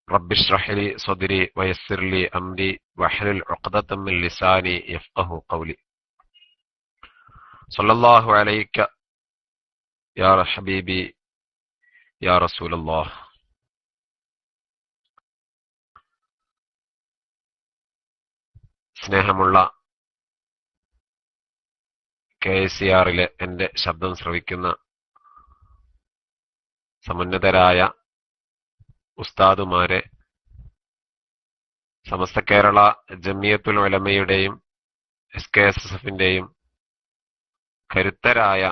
رب اشرح لي صدري ويسر لي أمري واحلل عقدة من لساني يفقه قولي. صلى الله عليك يا حبيبي يا رسول الله. സ്നേഹമുള്ള KSCR-ലെ എൻ്റെ ശബ്ദം ശ്രവിക്കുന്ന സമുന്നതരായ ഉസ്താദുമാരെ, സമസ്ത കേരള ജമിയത്തുൽ ഉലമയുടെയും SKSSF-ന്റെയും കരുത്തരായ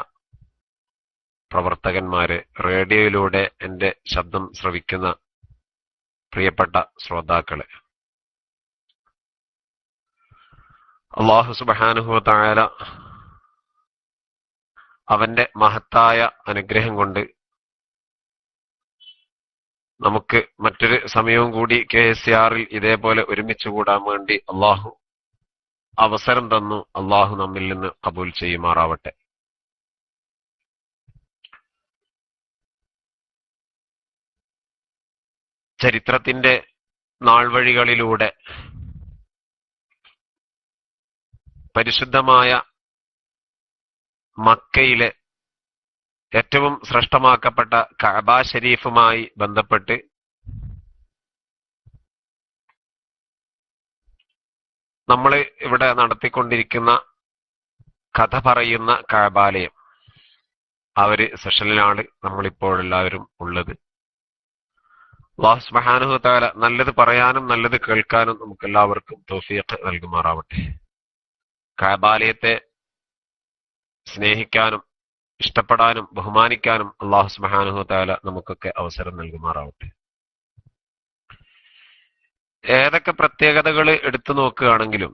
പ്രവർത്തകന്മാരെ, റേഡിയോയിലൂടെ എൻ്റെ ശബ്ദം ശ്രവിക്കുന്ന പ്രിയപ്പെട്ട ശ്രോതാക്കളെ, അല്ലാഹു സുബ്ഹാനഹു വ തആല അവന്റെ മഹത്തായ അനുഗ്രഹം കൊണ്ട് നമുക്ക് മറ്റൊരു സമയവും കൂടി KSCR-ൽ ഇതേപോലെ ഒരുമിച്ച് കൂടാൻ വേണ്ടി അള്ളാഹു അവസരം തന്നു. അള്ളാഹു നമ്മിൽ നിന്ന് കബൂൽ ചെയ്യുമാറാവട്ടെ. ചരിത്രത്തിന്റെ നാൾവഴികളിലൂടെ പരിശുദ്ധമായ മക്കയിലെ ഏറ്റവും ശ്രേഷ്ഠമാക്കപ്പെട്ട കഅബ ശരീഫുമായി ബന്ധപ്പെട്ട് നമ്മൾ ഇവിടെ നടത്തിക്കൊണ്ടിരിക്കുന്ന കഥ പറയുന്ന കഅബാലയം, ആ ഒരു സെഷനിലാണ് നമ്മളിപ്പോൾ എല്ലാവരും ഉള്ളത്. അല്ലാഹു സുബ്ഹാനഹു വ തആല നല്ലത് പറയാനും നല്ലത് കേൾക്കാനും നമുക്ക് എല്ലാവർക്കും തൗഫീഖ് നൽകുമാറാവട്ടെ. കഅബാലയത്തെ സ്നേഹിക്കാനും ഇഷ്ടപ്പെടാനും ബഹുമാനിക്കാനും അല്ലാഹു സുബ്ഹാനഹു വ തആല നമുക്കൊക്കെ അവസരം നൽകുമാറാവട്ടെ. ഏതൊക്കെ പ്രത്യേകതകൾ എടുത്തു നോക്കുകയാണെങ്കിലും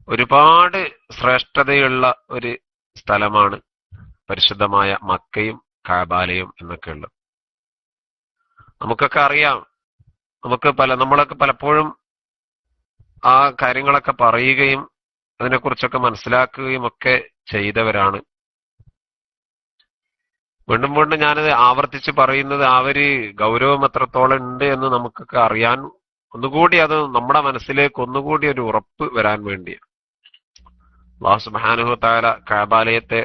ഒരുപാട് ശ്രേഷ്ഠതയുള്ള ഒരു സ്ഥലമാണ് പരിശുദ്ധമായ മക്കയും കഅബാലയും എന്നൊക്കെ ഉള്ളത്. നമുക്കൊക്കെ അറിയാം. നമ്മളൊക്കെ പലപ്പോഴും ആ കാര്യങ്ങളൊക്കെ പറയുകയും അതിനെക്കുറിച്ചൊക്കെ മനസ്സിലാക്കുകയും ഒക്കെ ചെയ്തവരാണ്. വീണ്ടും വീണ്ടും ഞാനത് ആവർത്തിച്ച് പറയുന്നത് ആ ഒരു ഗൗരവം എത്രത്തോളം ഉണ്ട് എന്ന് നമുക്കൊക്കെ അറിയാൻ, ഒന്നുകൂടി അത് നമ്മുടെ മനസ്സിലേക്ക് ഒന്നുകൂടി ഒരു ഉറപ്പ് വരാൻ വേണ്ടിയാണ്. അല്ലാഹു സുബ്ഹാനഹു വ തആല കഅബാലയത്തെ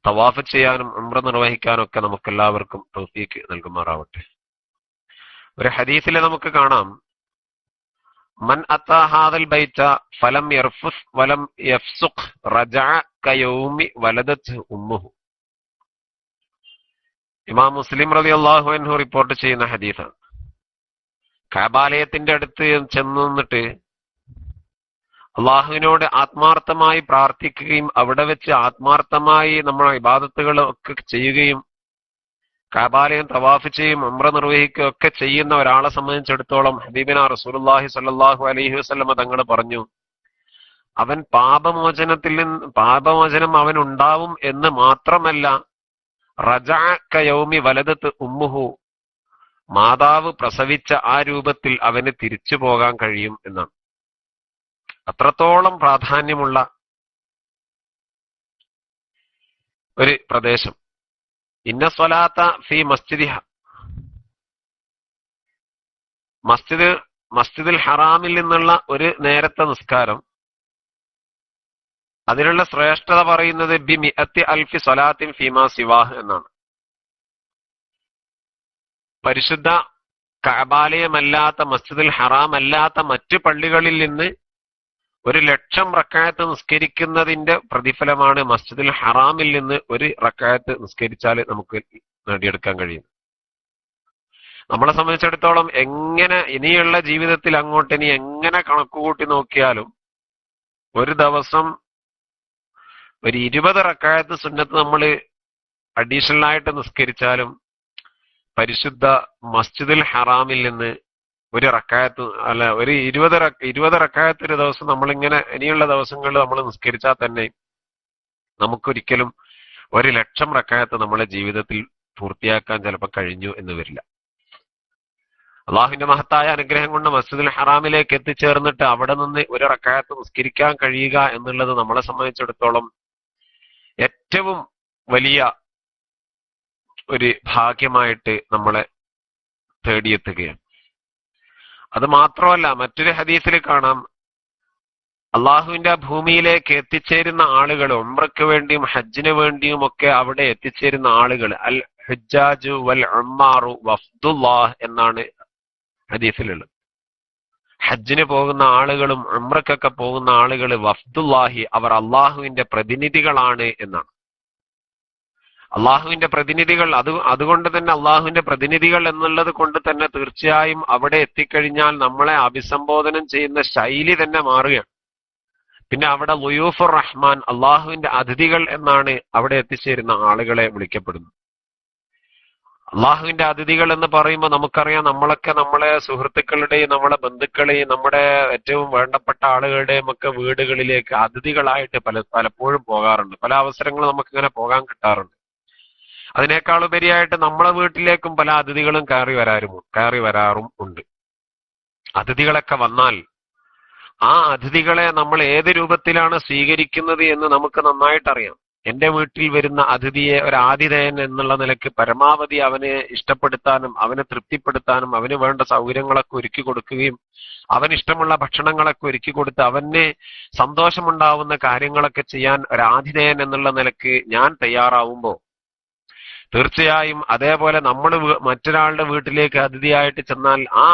തവാഫ് ചെയ്യാനും ഉംറ നിർവഹിക്കാനും ഒക്കെ നമുക്കെല്ലാവർക്കും തൗഫീഖ് നൽകുമാറാവട്ടെ. ഒരു ഹദീസിലെ നമുക്ക് കാണാം, മൻ അതാ ഹാദൽ ബൈത ഫലം യർഫുസ് വലം യഫ്സുഖ് റജഅ കയൗമി വലദത് ഉമ്മുഹു. ഇമാം മുസ്ലിം റളിയല്ലാഹു അൻഹു റിപ്പോർട്ട് ചെയ്യുന്ന ഹദീസാണ്. കഅബാലയത്തിന്റെ അടുത്ത് ചെന്ന് നിന്നിട്ട് അള്ളാഹുവിനോട് ആത്മാർത്ഥമായി പ്രാർത്ഥിക്കുകയും അവിടെ വെച്ച് ആത്മാർത്ഥമായി നമ്മൾ ഇബാദത്തുകൾ ഒക്കെ ചെയ്യുകയും കഅബാലയം തവാഫ് ചെയ്യും ഉംറ നിർവഹിക്കുകയും ഒക്കെ ചെയ്യുന്ന ഒരാളെ സംബന്ധിച്ചിടത്തോളം ഹബീബിന റസൂലുള്ളാഹി സ്വല്ലല്ലാഹു അലൈഹി വസല്ലമ തങ്ങൾ പറഞ്ഞു, അവൻ പാപമോചനം അവൻ ഉണ്ടാവും എന്ന് മാത്രമല്ല, റജഅ കയൗമി വലദത് ഉമ്മുഹു, മാതാവ് പ്രസവിച്ച ആ രൂപത്തിൽ അവന് തിരിച്ചു പോകാൻ കഴിയും എന്നാണ്. അത്രത്തോളം പ്രാധാന്യമുള്ള ഒരു പ്രദേശം. ഇന്ന സ്വലാത്ത ഫി മസ്ജിദിഹ, മസ്ജിദുൽ ഹറാമിൽ നിന്നുള്ള ഒരു നേരത്തെ നിസ്കാരം, അതിനുള്ള ശ്രേഷ്ഠത പറയുന്നത് ബി മിഅത്തി അൽഫി സ്വലാത്തിൻ ഫീമാ സിവാഹ് എന്നാണ്. പരിശുദ്ധ കഅബാലയമല്ലാത്ത മസ്ജിദുൽ ഹറാം അല്ലാത്ത മറ്റു പള്ളികളിൽ നിന്ന് 1,00,000 റക്അത്ത് നിസ്കരിക്കുന്നതിന്റെ പ്രതിഫലമാണ് മസ്ജിദുൽ ഹറാമിൽ നിന്ന് 1 റക്അത്ത് നിസ്കരിച്ചാൽ നമുക്ക് നേടിയെടുക്കാൻ കഴിയും. നമ്മളെ സംബന്ധിച്ചിടത്തോളം എങ്ങനെ ഇനിയുള്ള ജീവിതത്തിൽ അങ്ങോട്ട് ഇനി എങ്ങനെ കണക്കുകൂട്ടി നോക്കിയാലും ഒരു ദിവസം ഒരു 20 റക്അത്ത് സുന്നത്ത് നമ്മൾ അഡീഷണൽ ആയിട്ട് നിസ്കരിച്ചാലും പരിശുദ്ധ മസ്ജിദുൽ ഹറാമിൽ നിന്ന് 1 റക്അത്ത് അല്ല ഒരു 20 റക്അത്ത് ഒരു ദിവസം നമ്മളിങ്ങനെ ഇനിയുള്ള ദിവസങ്ങളിൽ നമ്മൾ നിസ്കരിച്ചാൽ തന്നെ നമുക്കൊരിക്കലും 1,00,000 റക്അത്ത് നമ്മളെ ജീവിതത്തിൽ പൂർത്തിയാക്കാൻ ചിലപ്പോൾ കഴിഞ്ഞു എന്ന് വരില്ല. അള്ളാഹുവിന്റെ മഹത്തായ അനുഗ്രഹം കൊണ്ട് മസ്ജിദുൽ ഹറാമിലേക്ക് എത്തിച്ചേർന്നിട്ട് അവിടെ നിന്ന് 1 റക്അത്ത് നിസ്കരിക്കാൻ കഴിയുക എന്നുള്ളത് നമ്മളെ സംബന്ധിച്ചിടത്തോളം ഏറ്റവും വലിയ ഒരു ഭാഗ്യമായിട്ട് നമ്മളെ തേടിയെത്തുകയാണ്. അത് മാത്രമല്ല, മറ്റൊരു ഹദീസിൽ കാണാം, അള്ളാഹുവിന്റെ ഭൂമിയിലേക്ക് എത്തിച്ചേരുന്ന ആളുകൾ, ഉംറയ്ക്ക് വേണ്ടിയും ഹജ്ജിന് വേണ്ടിയും ഒക്കെ അവിടെ എത്തിച്ചേരുന്ന ആളുകൾ, അൽ ഹുജ്ജാജു വൽ ഉമ്മാറു വഫ്ദുല്ലാഹ് എന്നാണ് ഹദീസിലുള്ളത്. ഹജ്ജിന് പോകുന്ന ആളുകളും ഉംറയ്ക്കൊക്കെ പോകുന്ന ആളുകൾ വഫ്ദുല്ലാഹി, അവർ അള്ളാഹുവിന്റെ പ്രതിനിധികളാണ് എന്നാണ്. അള്ളാഹുവിന്റെ പ്രതിനിധികൾ, അതുകൊണ്ട് തന്നെ അള്ളാഹുവിന്റെ പ്രതിനിധികൾ എന്നുള്ളത് കൊണ്ട് തന്നെ തീർച്ചയായും അവിടെ എത്തിക്കഴിഞ്ഞാൽ നമ്മളെ അഭിസംബോധനം ചെയ്യുന്ന ശൈലി തന്നെ മാറുകയാണ്. പിന്നെ അവിടെ ളുയൂഫുർ റഹ്മാൻ, അള്ളാഹുവിന്റെ അതിഥികൾ എന്നാണ് അവിടെ എത്തിച്ചേരുന്ന ആളുകളെ വിളിക്കപ്പെടുന്നത്. അള്ളാഹുവിന്റെ അതിഥികൾ എന്ന് പറയുമ്പോൾ നമുക്കറിയാം, നമ്മളൊക്കെ നമ്മളെ സുഹൃത്തുക്കളുടെയും നമ്മളെ ബന്ധുക്കളെയും നമ്മുടെ ഏറ്റവും വേണ്ടപ്പെട്ട ആളുകളുടെയും ഒക്കെ വീടുകളിലേക്ക് അതിഥികളായിട്ട് പലപ്പോഴും പോകാറുണ്ട്. പല അവസരങ്ങളും നമുക്കിങ്ങനെ പോകാൻ കിട്ടാറുണ്ട്. അതിനേക്കാളുപരിയായിട്ട് നമ്മളെ വീട്ടിലേക്കും പല അതിഥികളും കയറി വരാറും ഉണ്ട്. അതിഥികളൊക്കെ വന്നാൽ ആ അതിഥികളെ നമ്മൾ ഏത് രൂപത്തിലാണ് സ്വീകരിക്കുന്നത് എന്ന് നമുക്ക് നന്നായിട്ടറിയാം. എന്റെ വീട്ടിൽ വരുന്ന അതിഥിയെ ഒരു ആതിഥേയൻ എന്നുള്ള നിലയ്ക്ക് പരമാവധി അവനെ ഇഷ്ടപ്പെടുത്താനും അവനെ തൃപ്തിപ്പെടുത്താനും അവന് വേണ്ട സൗകര്യങ്ങളൊക്കെ ഒരുക്കി കൊടുക്കുകയും അവനിഷ്ടമുള്ള ഭക്ഷണങ്ങളൊക്കെ ഒരുക്കി കൊടുത്ത് അവന് സന്തോഷമുണ്ടാവുന്ന കാര്യങ്ങളൊക്കെ ചെയ്യാൻ ഒരു ആതിഥേയൻ എന്നുള്ള നിലയ്ക്ക് ഞാൻ തയ്യാറാവുമ്പോൾ തീർച്ചയായും അതേപോലെ നമ്മൾ മറ്റൊരാളുടെ വീട്ടിലേക്ക് അതിഥിയായിട്ട് ചെന്നാൽ ആ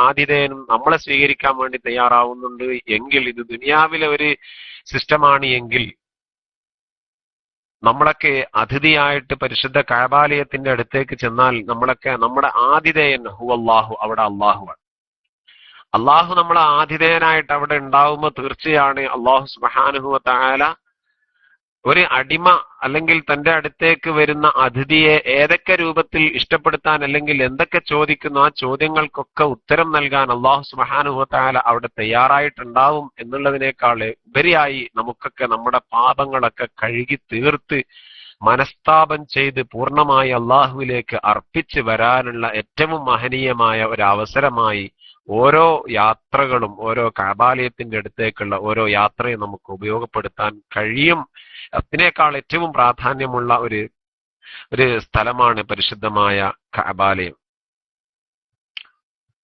ആതിഥേയനും നമ്മളെ സ്വീകരിക്കാൻ വേണ്ടി തയ്യാറാവുന്നുണ്ട് എങ്കിൽ, ഇത് ദുനിയാവിലെ ഒരു സിസ്റ്റമാണ് എങ്കിൽ, നമ്മളൊക്കെ അതിഥിയായിട്ട് പരിശുദ്ധ കഅബാലയത്തിന്റെ അടുത്തേക്ക് ചെന്നാൽ നമ്മുടെ ആതിഥേയൻ ഹുവല്ലാഹു, അവിടെ അള്ളാഹുവാണ്. അള്ളാഹു നമ്മളെ ആതിഥേയനായിട്ട് അവിടെ ഉണ്ടാവുമ്പോൾ തീർച്ചയാണ് അള്ളാഹു സുബ്ഹാനഹു വ തആല ഒരു അടിമ അല്ലെങ്കിൽ തന്റെ അടുത്തേക്ക് വരുന്ന അതിഥിയെ ഏതൊക്കെ രൂപത്തിൽ ഇഷ്ടപ്പെടുത്താൻ അല്ലെങ്കിൽ എന്തൊക്കെ ചോദിക്കുന്നു ആ ചോദ്യങ്ങൾക്കൊക്കെ ഉത്തരം നൽകാൻ അള്ളാഹു സുബ്ഹാനഹു വ തആല അവിടെ തയ്യാറായിട്ടുണ്ടാവും എന്നുള്ളതിനേക്കാൾ ഉപരിയായി നമുക്കൊക്കെ നമ്മുടെ പാപങ്ങളൊക്കെ കഴുകി തീർത്ത് മനസ്താപം ചെയ്ത് പൂർണ്ണമായി അള്ളാഹുവിലേക്ക് അർപ്പിച്ച് വരാനുള്ള ഏറ്റവും മഹനീയമായ ഒരു അവസരമായി ഓരോ യാത്രകളും, ഓരോ കഅബാലയത്തിന്റെ അടുത്തേക്കുള്ള ഓരോ യാത്രയും നമുക്ക് ഉപയോഗപ്പെടുത്താൻ കഴിയും. അതിനേക്കാൾ ഏറ്റവും പ്രാധാന്യമുള്ള ഒരു സ്ഥലമാണ് പരിശുദ്ധമായ കഅബാലയം.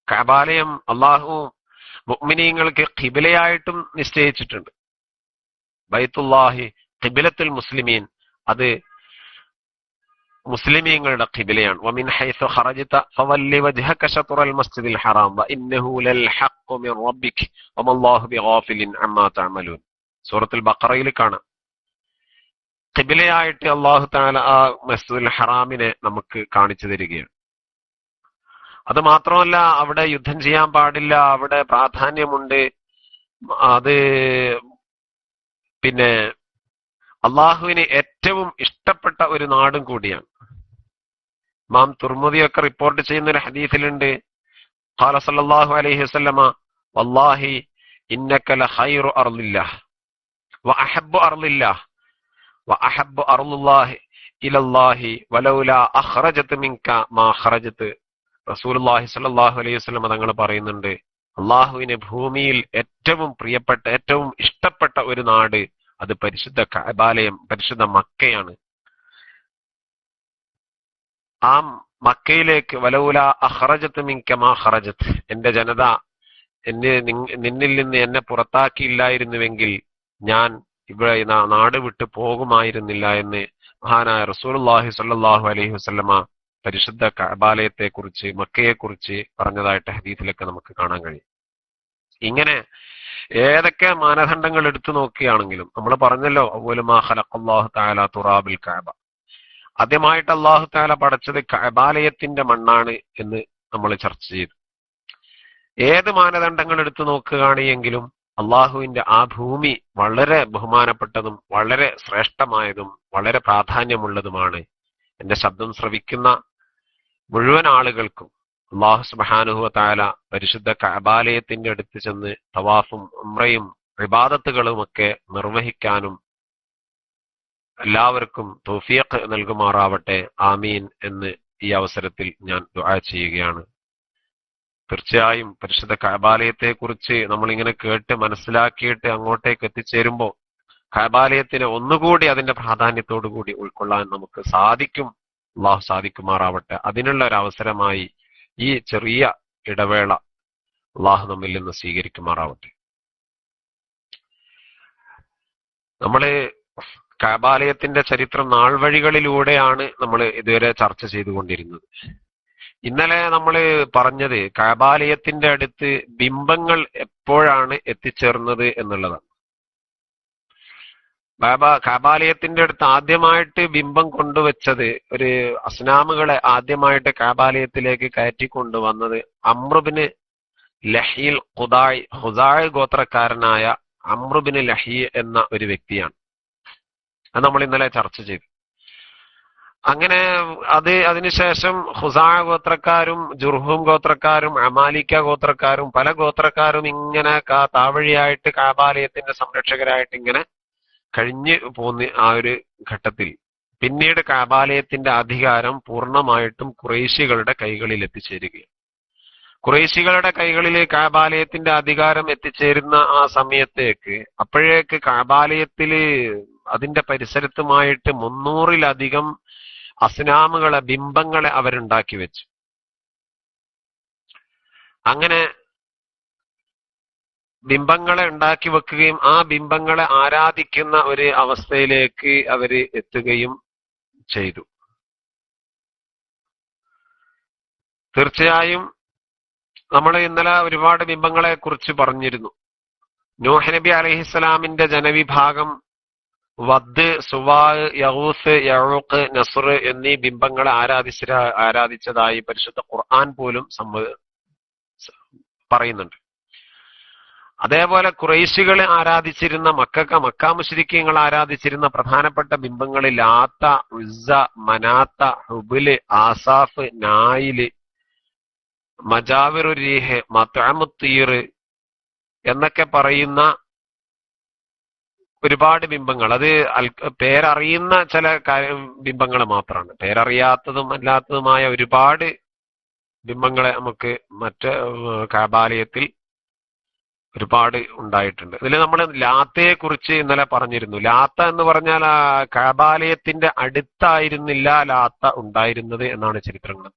കഅബാലയം അള്ളാഹു മുഅ്മിനീങ്ങൾക്ക് ഖിബിലയായിട്ടും നിശ്ചയിച്ചിട്ടുണ്ട്. ബൈത്തുല്ലാഹി ഖിബിലത്തുൽ മുസ്ലിമീൻ, അത് മുസ്ലിമീങ്ങളുടെ ഖിബിലയാണ്. വമിൻ ഹൈസു ഖറജ്ത ഫവല്ലി വജ്ഹക ശത്റൽ മസ്ജിദിൽ ഹറാം വഇന്നഹു ലൽ ഹഖ് മിൻ റബ്ബിക വമല്ലാഹു ബിഗാഫിലിൻ അമ്മാ തഅമലൂൻ. സൂറത്തുൽ ബഖറയിൽ കാണാം. ഖിബിലയായിട്ട് അല്ലാഹു തആല ആ മസ്ജിദുൽ ഹറാമിനെ നമുക്ക് കാണിച്ചു തരികയാണ്. അത് മാത്രമല്ല, അവിടെ യുദ്ധം ചെയ്യാൻ പാടില്ല, അവിടെ പ്രാധാന്യമുണ്ട്. അത് പിന്നെ അള്ളാഹുവിന് ഏറ്റവും ഇഷ്ടപ്പെട്ട ഒരു നാടും കൂടിയാണ്. ഇമാം തുർമുദിയൊക്കെ റിപ്പോർട്ട് ചെയ്യുന്ന ഒരു ഹദീസിലുണ്ട്, ഖാല സല്ലല്ലാഹു അലൈഹി വസല്ലമ വല്ലാഹി ഇന്നക ലഖൈറു അർളില്ലാഹ് വഅഹബ്ബു അർളില്ലാഹ് വഅഹബ്ബു അർളുല്ലാഹി ഇലല്ലാഹി വലൗലാ അഖ്റജത മിൻക മാ ഖറജത. റസൂലുള്ളാഹി സ്വല്ലല്ലാഹു അലൈഹി വസല്ലമ തങ്ങൾ പറയുന്നുണ്ട്, അള്ളാഹുവിന് ഭൂമിയിൽ ഏറ്റവും പ്രിയപ്പെട്ട ഏറ്റവും ഇഷ്ടപ്പെട്ട ഒരു നാട് അത് പരിശുദ്ധ കഅബാലയം, പരിശുദ്ധ മക്കയാണ്. ആ മക്കയിലേക്ക് വലൗലാ അഖ്റജത മിൻക മാ ഖറജത, എന്റെ ജനത നിന്നിൽ നിന്ന് എന്നെ പുറത്താക്കിയില്ലായിരുന്നുവെങ്കിൽ ഞാൻ ഇവിടെ നാട് വിട്ടു പോകുമായിരുന്നില്ല എന്ന് മഹാനായ റസൂലുള്ളാഹി സ്വല്ലല്ലാഹു അലൈഹി വസല്ലമ പരിശുദ്ധ കഅബാലയത്തെ കുറിച്ച്, മക്കയെ കുറിച്ച് പറഞ്ഞതായിട്ട് ഹദീസിലൊക്കെ നമുക്ക് കാണാൻ കഴിയും. ഇങ്ങനെ ഏതൊക്കെ മാനദണ്ഡങ്ങൾ എടുത്തു നോക്കുകയാണെങ്കിലും നമ്മൾ പറഞ്ഞല്ലോ, അവ്വലു മാ ഖലഖല്ലാഹു തആല തുറാബിൽ കഅബ, ആദ്യമായിട്ട് അല്ലാഹു തആല പടച്ചത് കഅബാലയത്തിന്റെ മണ്ണാണ് എന്ന് നമ്മൾ ചർച്ച ചെയ്തു. ഏത് മാനദണ്ഡങ്ങൾ എടുത്തു നോക്കുകയാണെങ്കിലും അള്ളാഹുവിന്റെ ആ ഭൂമി വളരെ ബഹുമാനപ്പെട്ടതും വളരെ ശ്രേഷ്ഠമായതും വളരെ പ്രാധാന്യമുള്ളതുമാണ്. എന്റെ ശബ്ദം ശ്രവിക്കുന്ന മുഴുവൻ ആളുകൾക്കും അല്ലാഹു സുബ്ഹാനഹു വ തആല പരിശുദ്ധ കഅബാലയത്തിന്റെ അടുത്ത് ചെന്ന് തവാഫും ഉംറയും ഇബാദത്തുകളുമൊക്കെ നിർവഹിക്കാനും എല്ലാവർക്കും തൗഫീഖ് നൽകുമാറാവട്ടെ. ആമീൻ എന്ന് ഈ അവസരത്തിൽ ഞാൻ ദുആ ചെയ്യുകയാണ്. തീർച്ചയായും പരിശുദ്ധ കഅബാലയത്തെ കുറിച്ച് നമ്മളിങ്ങനെ കേട്ട് മനസ്സിലാക്കിയിട്ട് അങ്ങോട്ടേക്ക് എത്തിച്ചേരുമ്പോൾ കഅബാലയത്തിനെ ഒന്നുകൂടി അതിന്റെ പ്രാധാന്യത്തോടു കൂടി ഉൾക്കൊള്ളാൻ നമുക്ക് സാധിക്കും. അള്ളാഹു സാധിക്കുമാറാവട്ടെ. അതിനുള്ള ഒരു അവസരമായി ഈ ചെറിയ ഇടവേള അള്ളാഹു നമ്മിൽ നിന്ന് സ്വീകരിക്കുമാറാവട്ടെ. നമ്മള് കഅബാലയത്തിന്റെ ചരിത്രം നാൾവഴികളിലൂടെയാണ് നമ്മൾ ഇതുവരെ ചർച്ച ചെയ്തുകൊണ്ടിരുന്നത്. ഇന്നലെ നമ്മൾ പറഞ്ഞത് കഅബാലയത്തിന്റെ അടുത്ത് ബിംബങ്ങൾ എപ്പോഴാണ് എത്തിച്ചേർന്നത് എന്നുള്ളതാണ്. കഅബാലയത്തിന്റെ അടുത്ത് ആദ്യമായിട്ട് ബിംബം കൊണ്ടുവച്ചത്, ഒരു അസ്നാമുകളെ ആദ്യമായിട്ട് കഅബാലയത്തിലേക്ക് കയറ്റിക്കൊണ്ടുവന്നത് അംറുബ്ന് ലഹീൽ ഖുദായ് ഗോത്രക്കാരനായ അംറുബ്ന് ലഹീ എന്ന ഒരു വ്യക്തിയാണ്. അത് നമ്മൾ ഇന്നലെ ചർച്ച ചെയ്തു. അങ്ങനെ അതിനുശേഷം ഖുസാഅ ഗോത്രക്കാരും ജുർഹും ഗോത്രക്കാരും അമാലിക്ക ഗോത്രക്കാരും പല ഗോത്രക്കാരും ഇങ്ങനെ താവഴിയായിട്ട് കഅബാലയത്തിന്റെ സംരക്ഷകരായിട്ട് ഇങ്ങനെ കഴിഞ്ഞു പോന്ന ആ ഒരു ഘട്ടത്തിൽ പിന്നീട് കഅബാലയത്തിന്റെ അധികാരം പൂർണ്ണമായിട്ടും ഖുറൈശികളുടെ കൈകളിൽ എത്തിച്ചേരുകയാണ്. ഖുറൈശികളുടെ കൈകളിൽ കഅബാലയത്തിന്റെ അധികാരം എത്തിച്ചേരുന്ന ആ സമയത്തേക്ക് അപ്പോഴേക്ക് കഅബാലയത്തില് അതിന്റെ പരിസരത്തുമായിട്ട് 300-ലധികം അസ്നാമുകളെ, ബിംബങ്ങളെ അവരുണ്ടാക്കി വെച്ചു. അങ്ങനെ ബിംബങ്ങളെ ഉണ്ടാക്കി വെക്കുകയും ആ ബിംബങ്ങളെ ആരാധിക്കുന്ന ഒരു അവസ്ഥയിലേക്ക് അവര് എത്തുകയും ചെയ്തു. തീർച്ചയായും നമ്മൾ ഇന്നലെ ഒരുപാട് ബിംബങ്ങളെ കുറിച്ച് പറഞ്ഞിരുന്നു. നൂഹ് നബി അലൈഹിസ്സലാമിന്റെ ജനവിഭാഗം വദ്, സുവാ, യഗൂസ്, യഊഖ്, നസ്ർ എന്നീ ബിംബങ്ങളെ ആരാധിച്ചതായി പരിശുദ്ധ ഖുർആൻ പോലും പറയുന്നുണ്ട്. അതേപോലെ ഖുറൈശികളെ ആരാധിച്ചിരുന്ന മക്ക മുശ്രിക്കീങ്ങൾ ആരാധിച്ചിരുന്ന പ്രധാനപ്പെട്ട ബിംബങ്ങളിൽ ലാത്ത, ഉസ്സ, മനാത്ത, ഹുബില്, ആസാഫ്, നായില്, മജാവിറു രീഹ്, മത്അമുത്തീർ എന്നൊക്കെ പറയുന്ന ഒരുപാട് ബിംബങ്ങൾ. അത് പേരറിയുന്ന ചില ബിംബങ്ങൾ മാത്രമാണ്. പേരറിയാത്തതും അല്ലാത്തതുമായ ഒരുപാട് ബിംബങ്ങളെ നമുക്ക് മറ്റ് കഅബാലയത്തിൽ ഒരുപാട് ഉണ്ടായിട്ടുണ്ട്. ഇതിൽ നമ്മൾ ലാത്തയെ കുറിച്ച് ഇന്നലെ പറഞ്ഞിരുന്നു. ലാത്ത എന്ന് പറഞ്ഞാൽ കഅബാലയത്തിന്റെ അടുത്തായിരുന്നില്ല ലാത്ത ഉണ്ടായിരുന്നത് എന്നാണ് ചരിത്രങ്ങൾ.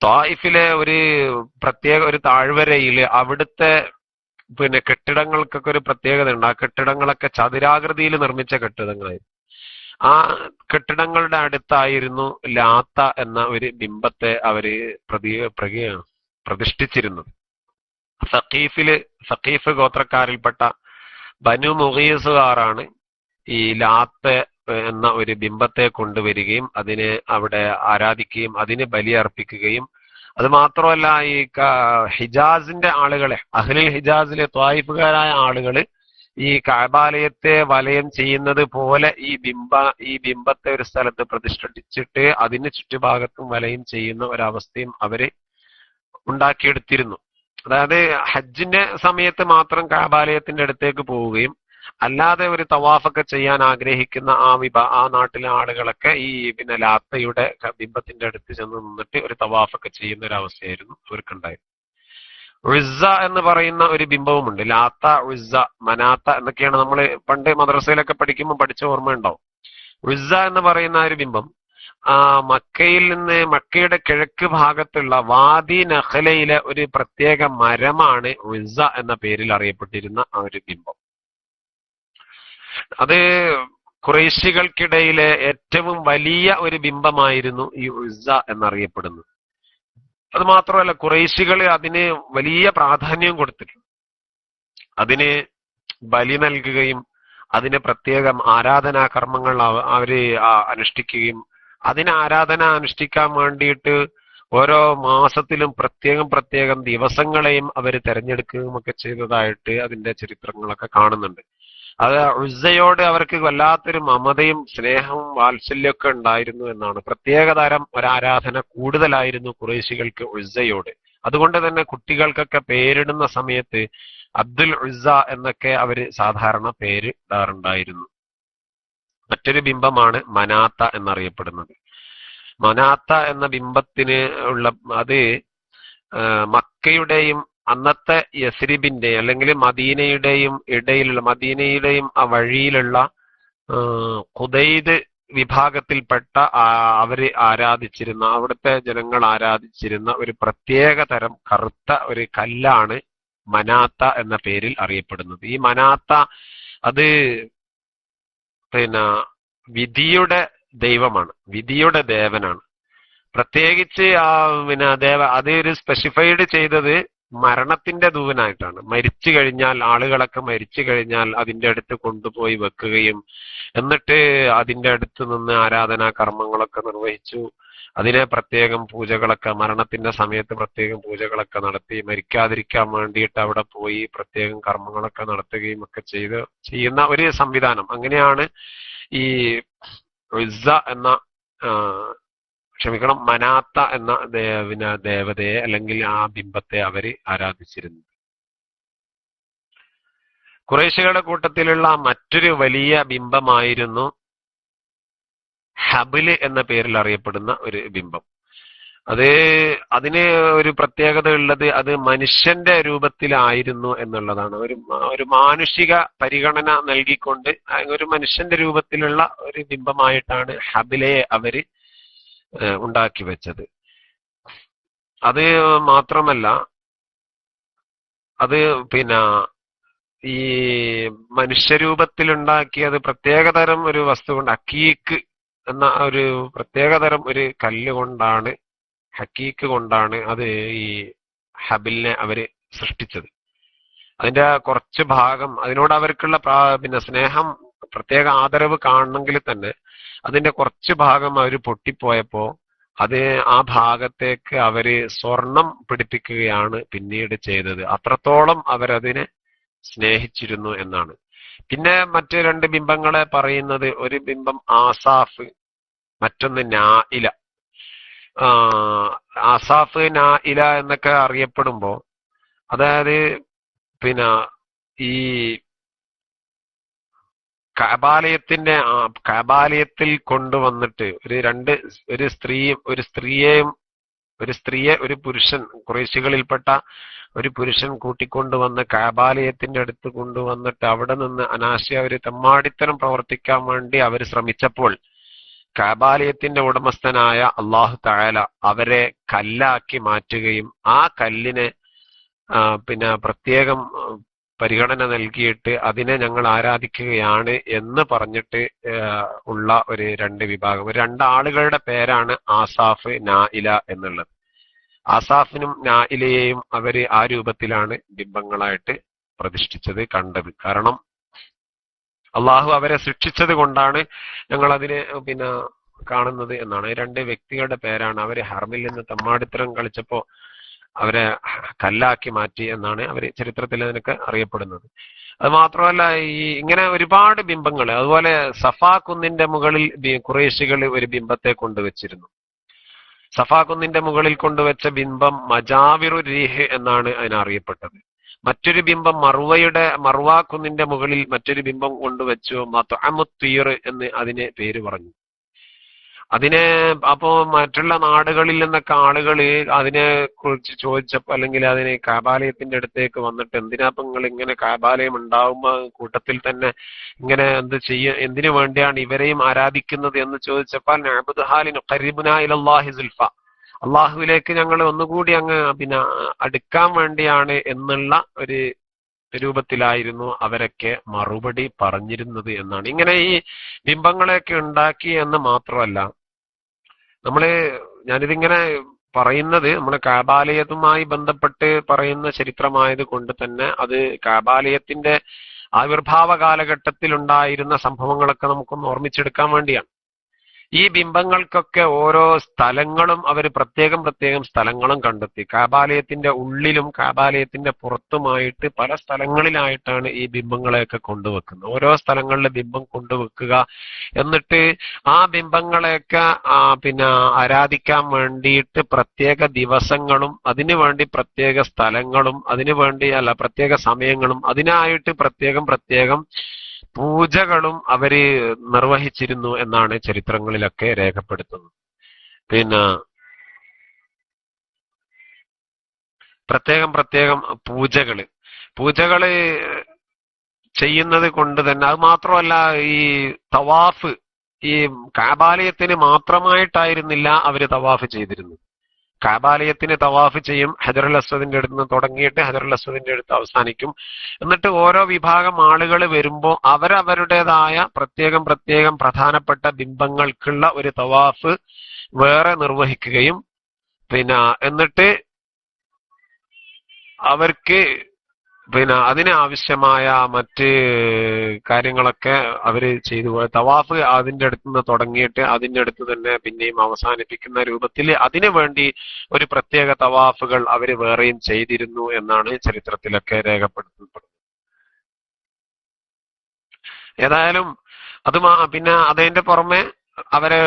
ത്വായിഫിലെ ഒരു പ്രത്യേക ഒരു താഴ്വരയില് അവിടുത്തെ കെട്ടിടങ്ങൾക്കൊക്കെ ഒരു പ്രത്യേകത ഉണ്ട്. ആ കെട്ടിടങ്ങളൊക്കെ ചതുരാകൃതിയിൽ നിർമ്മിച്ച കെട്ടിടങ്ങളായിരുന്നു. ആ കെട്ടിടങ്ങളുടെ അടുത്തായിരുന്നു ലാത്ത എന്ന ഒരു ബിംബത്തെ അവര് പ്രതിഷ്ഠിച്ചിരുന്നത്. സഖീഫ് ഗോത്രക്കാരിൽപ്പെട്ട ബനു മുഗീസുകാരാണ് ഈ ലാത്ത് എന്ന ഒരു ബിംബത്തെ കൊണ്ടുവരികയും അതിനെ അവിടെ ആരാധിക്കുകയും അതിന് ബലിയർപ്പിക്കുകയും, അത് മാത്രമല്ല ഈ ഹിജാസിന്റെ ആളുകളെ, അഹ്ലുൽ ഹിജാസിലെ ത്വായിഫുകാരായ ആളുകള് ഈ കഅബാലയത്തെ വലയം ചെയ്യുന്നത് പോലെ ഈ ബിംബത്തെ ഒരു സ്ഥലത്ത് പ്രതിഷ്ഠിച്ചിട്ട് അതിന് ചുറ്റുഭാഗത്തും വലയം ചെയ്യുന്ന ഒരവസ്ഥയും അവര് ഉണ്ടാക്കിയെടുത്തിരുന്നു. അതായത് ഹജ്ജിന്റെ സമയത്ത് മാത്രം കഅബാലയത്തിന്റെ അടുത്തേക്ക് പോവുകയും അല്ലാതെ ഒരു തവാഫൊക്കെ ചെയ്യാൻ ആഗ്രഹിക്കുന്ന ആ നാട്ടിലെ ആളുകളൊക്കെ ഈ ലാത്തയുടെ ബിംബത്തിന്റെ അടുത്ത് ചെന്ന് നിന്നിട്ട് ഒരു തവാഫൊക്കെ ചെയ്യുന്ന ഒരു അവസ്ഥയായിരുന്നു അവർക്കുണ്ടായത്. ഉസ്സ എന്ന് പറയുന്ന ഒരു ബിംബവുമുണ്ട്. ലാത്ത, ഉസ്സ, മനാത്ത എന്നൊക്കെയാണ് നമ്മൾ പണ്ട് മദ്രസയിലൊക്കെ പഠിക്കുമ്പോൾ പഠിച്ച ഓർമ്മ ഉണ്ടാവും. ഉസ്സ എന്ന് പറയുന്ന ഒരു ബിംബം മക്കയുടെ കിഴക്ക് ഭാഗത്തുള്ള വാദി നഖലയിലെ ഒരു പ്രത്യേക മരമാണ് ഉസ്സ എന്ന പേരിൽ അറിയപ്പെട്ടിരുന്ന ആ ഒരു ബിംബം. അത് ഖുറൈശികൾക്കിടയിലെ ഏറ്റവും വലിയ ഒരു ബിംബമായിരുന്നു ഈ ഉസ്സ എന്നറിയപ്പെടുന്നത്. അത് മാത്രമല്ല, ഖുറൈശികൾ അതിന് വലിയ പ്രാധാന്യം കൊടുത്തിട്ടുണ്ട്. അതിന് ബലി നൽകുകയും അതിന് പ്രത്യേകം ആരാധനാ കർമ്മങ്ങൾ അവര് അനുഷ്ഠിക്കുകയും അതിന് ആരാധന അനുഷ്ഠിക്കാൻ വേണ്ടിയിട്ട് ഓരോ മാസത്തിലും പ്രത്യേകം ദിവസങ്ങളെയും അവർ തെരഞ്ഞെടുക്കുകയും ഒക്കെ ചെയ്തതായിട്ട് അതിന്റെ ചരിത്രങ്ങളൊക്കെ കാണുന്നുണ്ട്. അത് ഉസ്സയോട് അവർക്ക് വല്ലാത്തൊരു മമതയും സ്നേഹവും വാത്സല്യമൊക്കെ ഉണ്ടായിരുന്നു എന്നാണ്. പ്രത്യേകതരം ഒരാരാധന കൂടുതലായിരുന്നു ഖുറൈശികൾക്ക് ഉസ്സയോട്. അതുകൊണ്ട് തന്നെ കുട്ടികൾക്കൊക്കെ പേരിടുന്ന സമയത്ത് അബ്ദുൽ ഉസ്സ എന്നൊക്കെ അവര് സാധാരണ പേര് ഇടാറുണ്ടായിരുന്നു. മറ്റൊരു ബിംബമാണ് മനാത്ത എന്നറിയപ്പെടുന്നത്. മനാത്ത എന്ന ബിംബത്തിന് അത് മക്കയുടെയും അന്നത്തെ യസ്രിബിന്റെ അല്ലെങ്കിൽ മദീനയുടെയും ആ വഴിയിലുള്ള ഖുദൈദ് വിഭാഗത്തിൽപ്പെട്ട അവര് ആരാധിച്ചിരുന്ന, അവിടുത്തെ ജനങ്ങൾ ആരാധിച്ചിരുന്ന ഒരു പ്രത്യേക തരം കറുത്ത ഒരു കല്ലാണ് മനാത്ത എന്ന പേരിൽ അറിയപ്പെടുന്നത്. ഈ മനാത്ത അത് പിന്നെ വിധിയുടെ ദൈവമാണ്, വിധിയുടെ ദേവനാണ്. പ്രത്യേകിച്ച് അത് ഒരു സ്പെസിഫൈഡ് ചെയ്തത് മരണത്തിന്റെ ദൂവനായിട്ടാണ്. മരിച്ചു കഴിഞ്ഞാൽ, ആളുകളൊക്കെ മരിച്ചു കഴിഞ്ഞാൽ അതിന്റെ അടുത്ത് കൊണ്ടുപോയി വെക്കുകയും എന്നിട്ട് അതിന്റെ അടുത്ത് നിന്ന് ആരാധനാ കർമ്മങ്ങളൊക്കെ നിർവഹിച്ചു, അതിനെ പ്രത്യേകം പൂജകളൊക്കെ, മരണത്തിന്റെ സമയത്ത് പ്രത്യേകം പൂജകളൊക്കെ നടത്തി, മരിക്കാതിരിക്കാൻ വേണ്ടിയിട്ട് അവിടെ പോയി പ്രത്യേകം കർമ്മങ്ങളൊക്കെ നടത്തുകയും ഒക്കെ ചെയ്യുന്ന ഒരു സംവിധാനം. അങ്ങനെയാണ് ഈ ഉസ്സ എന്ന മനാത്ത എന്ന ദേവതയെ അല്ലെങ്കിൽ ആ ബിംബത്തെ അവര് ആരാധിച്ചിരുന്നത്. ഖുറൈശികളുടെ കൂട്ടത്തിലുള്ള മറ്റൊരു വലിയ ബിംബമായിരുന്നു ഹബില് എന്ന പേരിൽ അറിയപ്പെടുന്ന ഒരു ബിംബം. അതിന് ഒരു പ്രത്യേകത ഉള്ളത്, അത് മനുഷ്യന്റെ രൂപത്തിലായിരുന്നു എന്നുള്ളതാണ്. ഒരു മാനുഷിക പരിഗണന നൽകിക്കൊണ്ട് ഒരു മനുഷ്യന്റെ രൂപത്തിലുള്ള ഒരു ബിംബമായിട്ടാണ് ഹബിലയെ അവര് ഉണ്ടാക്കി വെച്ചത്. അത് മാത്രമല്ല, അത് ഈ മനുഷ്യരൂപത്തിലുണ്ടാക്കിയത് പ്രത്യേകതരം ഒരു വസ്തു കൊണ്ട്, ഹക്കീക്ക് എന്ന ഒരു പ്രത്യേകതരം ഒരു കല്ല് കൊണ്ടാണ്, ഹക്കീക്ക് കൊണ്ടാണ് അത് ഈ ഹബിലിനെ അവര് സൃഷ്ടിച്ചത്. അതിന്റെ കുറച്ച് ഭാഗം, അതിനോട് അവർക്കുള്ള സ്നേഹം, പ്രത്യേക ആദരവ് കാണണമെങ്കിൽ തന്നെ അതിന്റെ കുറച്ച് ഭാഗം അവർ പൊട്ടിപ്പോയപ്പോ ആ ഭാഗത്തേക്ക് അവര് സ്വർണം പിടിപ്പിക്കുകയാണ് പിന്നീട് ചെയ്തത്. അത്രത്തോളം അവരതിനെ സ്നേഹിച്ചിരുന്നു എന്നാണ്. പിന്നെ മറ്റ് രണ്ട് ബിംബങ്ങളെ പറയുന്നത്, ഒരു ബിംബം ആസാഫ്, മറ്റൊന്ന് നായില. ആസാഫ്, നായില എന്നൊക്കെ അറിയപ്പെടുമ്പോ, അതായത് ഈ കഅബാലയത്തിൽ കൊണ്ടുവന്നിട്ട് ഒരു പുരുഷൻ, ഖുറൈശികളിൽപ്പെട്ട ഒരു പുരുഷൻ കൂട്ടിക്കൊണ്ടുവന്ന് കഅബാലയത്തിന്റെ അടുത്ത് കൊണ്ടുവന്നിട്ട് അവിടെ നിന്ന് അനാശയ ഒരു തെമ്മാടിത്തരം പ്രവർത്തിക്കാൻ വേണ്ടി അവർ ശ്രമിച്ചപ്പോൾ കഅബാലയത്തിന്റെ ഉടമസ്ഥനായ അല്ലാഹു തആല അവരെ കല്ലാക്കി മാറ്റുകയും ആ കല്ലിനെ പ്രത്യേകം പരിഗണന നൽകിയിട്ട് അതിനെ ഞങ്ങൾ ആരാധിക്കുകയാണ് എന്ന് പറഞ്ഞിട്ട് ഉള്ള ഒരു രണ്ട് വിഭാഗം, രണ്ടാളുകളുടെ പേരാണ് ആസാഫ്, നായില എന്നുള്ളത്. ആസാഫിനും നായിലയെയും അവര് ആ രൂപത്തിലാണ് ബിംബങ്ങളായിട്ട് പ്രതിഷ്ഠിച്ചത്, കണ്ടത്. കാരണം അള്ളാഹു അവരെ ശിക്ഷിച്ചത് കൊണ്ടാണ് ഞങ്ങൾ അതിനെ കാണുന്നത് എന്നാണ്. രണ്ട് വ്യക്തികളുടെ പേരാണ്. അവര് ഹറമിൽ നിന്ന് തെമ്മാടിത്തരം കളിച്ചപ്പോ അവരെ കല്ലാക്കി മാറ്റി എന്നാണ് അവര് ചരിത്രത്തിൽ അതിനൊക്കെ അറിയപ്പെടുന്നത്. അത് മാത്രമല്ല, ഇങ്ങനെ ഒരുപാട് ബിംബങ്ങൾ. അതുപോലെ സഫാ കുന്നിന്റെ മുകളിൽ ഖുറൈശികൾ ഒരു ബിംബത്തെ കൊണ്ടുവച്ചിരുന്നു. സഫാ കുന്നിന്റെ മുകളിൽ കൊണ്ടുവച്ച ബിംബം മജാവിറു രീഹ് എന്നാണ് അതിനറിയപ്പെട്ടത്. മറ്റൊരു ബിംബം മർവാ കുന്നിന്റെ മുകളിൽ മറ്റൊരു ബിംബം കൊണ്ടുവച്ചു, മത്അമുത്തീർ എന്ന് അതിന് പേര് പറഞ്ഞു. അപ്പോ മറ്റുള്ള നാടുകളിൽ നിന്നൊക്കെ ആളുകൾ അതിനെ കുറിച്ച് ചോദിച്ചപ്പോ, അല്ലെങ്കിൽ അതിന് കഅബാലയത്തിന്റെ അടുത്തേക്ക് വന്നിട്ട്, എന്തിനാപ്പം നിങ്ങൾ ഇങ്ങനെ കഅബാലയം ഉണ്ടാവുമ്പോ കൂട്ടത്തിൽ തന്നെ ഇങ്ങനെ എന്തിനു വേണ്ടിയാണ് ഇവരെയും ആരാധിക്കുന്നത് എന്ന് ചോദിച്ചപ്പോൾ, നഅ്ബുദുഹാലിനു ഖരീബുനാ ഇലല്ലാഹി സുൽഫ, അള്ളാഹുവിലേക്ക് ഞങ്ങൾ ഒന്നുകൂടി അടുക്കാൻ വേണ്ടിയാണ് എന്നുള്ള ഒരു രൂപത്തിലായിരുന്നു അവരൊക്കെ മറുപടി പറഞ്ഞിരുന്നത് എന്നാണ്. ഇങ്ങനെ ഈ ബിംബങ്ങളെയൊക്കെ ഉണ്ടാക്കി എന്ന് മാത്രമല്ല, ഞാനിതിങ്ങനെ പറയുന്നത് നമ്മുടെ കഅബാലയത്തുമായി ബന്ധപ്പെട്ട് പറയുന്ന ചരിത്രമായത് കൊണ്ട് തന്നെ അത് കഅബാലയത്തിന്റെ ആവിർഭാവ കാലഘട്ടത്തിൽ ഉണ്ടായിരുന്ന സംഭവങ്ങളൊക്കെ നമുക്കൊന്ന് ഓർമ്മിച്ചെടുക്കാൻ വേണ്ടിയാണ്. ഈ ബിംബങ്ങൾക്കൊക്കെ ഓരോ സ്ഥലങ്ങളും അവർ പ്രത്യേകം സ്ഥലങ്ങളും കണ്ടെത്തി. കഅബാലയത്തിന്റെ ഉള്ളിലും കഅബാലയത്തിന്റെ പുറത്തുമായിട്ട് പല സ്ഥലങ്ങളിലായിട്ടാണ് ഈ ബിംബങ്ങളെയൊക്കെ കൊണ്ടുവെക്കുന്നത്. ഓരോ സ്ഥലങ്ങളിലെ ബിംബം കൊണ്ടുവെക്കുക, എന്നിട്ട് ആ ബിംബങ്ങളെയൊക്കെ ആരാധിക്കാൻ വേണ്ടിയിട്ട് പ്രത്യേക ദിവസങ്ങളും അതിനുവേണ്ടി പ്രത്യേക സ്ഥലങ്ങളും പ്രത്യേക സമയങ്ങളും അതിനായിട്ട് പ്രത്യേകം പൂജകളും അവര് നിർവഹിച്ചിരുന്നു എന്നാണ് ചരിത്രങ്ങളിലൊക്കെ രേഖപ്പെടുത്തുന്നത്. പ്രത്യേകം പൂജകള് ചെയ്യുന്നത് കൊണ്ട് തന്നെ, അത് മാത്രമല്ല, ഈ തവാഫ് ഈ കഅബാലയത്തിന് മാത്രമായിട്ടായിരുന്നില്ല അവര് തവാഫ് ചെയ്തിരുന്നത്. കഅബാലയത്തിന് തവാഫ് ചെയ്യും, ഹജറുൽ അസ്വദിന്റെ അടുത്ത് നിന്ന് തുടങ്ങിയിട്ട് ഹജറുൽ അസ്വദിന്റെ അടുത്ത് അവസാനിക്കും. എന്നിട്ട് ഓരോ വിഭാഗം ആളുകൾ വരുമ്പോൾ അവരവരുടേതായ പ്രത്യേകം പ്രധാനപ്പെട്ട ബിംബങ്ങൾക്കുള്ള ഒരു തവാഫ് വേറെ നിർവഹിക്കുകയും എന്നിട്ട് അവർക്ക് അതിന് ആവശ്യമായ മറ്റ് കാര്യങ്ങളൊക്കെ അവര് ചെയ്തു. തവാഫ് അതിന്റെ അടുത്ത് നിന്ന് തുടങ്ങിയിട്ട് അതിന്റെ അടുത്ത് തന്നെ പിന്നെയും അവസാനിപ്പിക്കുന്ന രൂപത്തിൽ അതിനു വേണ്ടി ഒരു പ്രത്യേക തവാഫുകൾ അവര് വേറെയും ചെയ്തിരുന്നു എന്നാണ് ചരിത്രത്തിലൊക്കെ രേഖപ്പെടുത്തപ്പെടുന്നത്. ഏതായാലും അത് അതിന്റെ പുറമെ അവരെ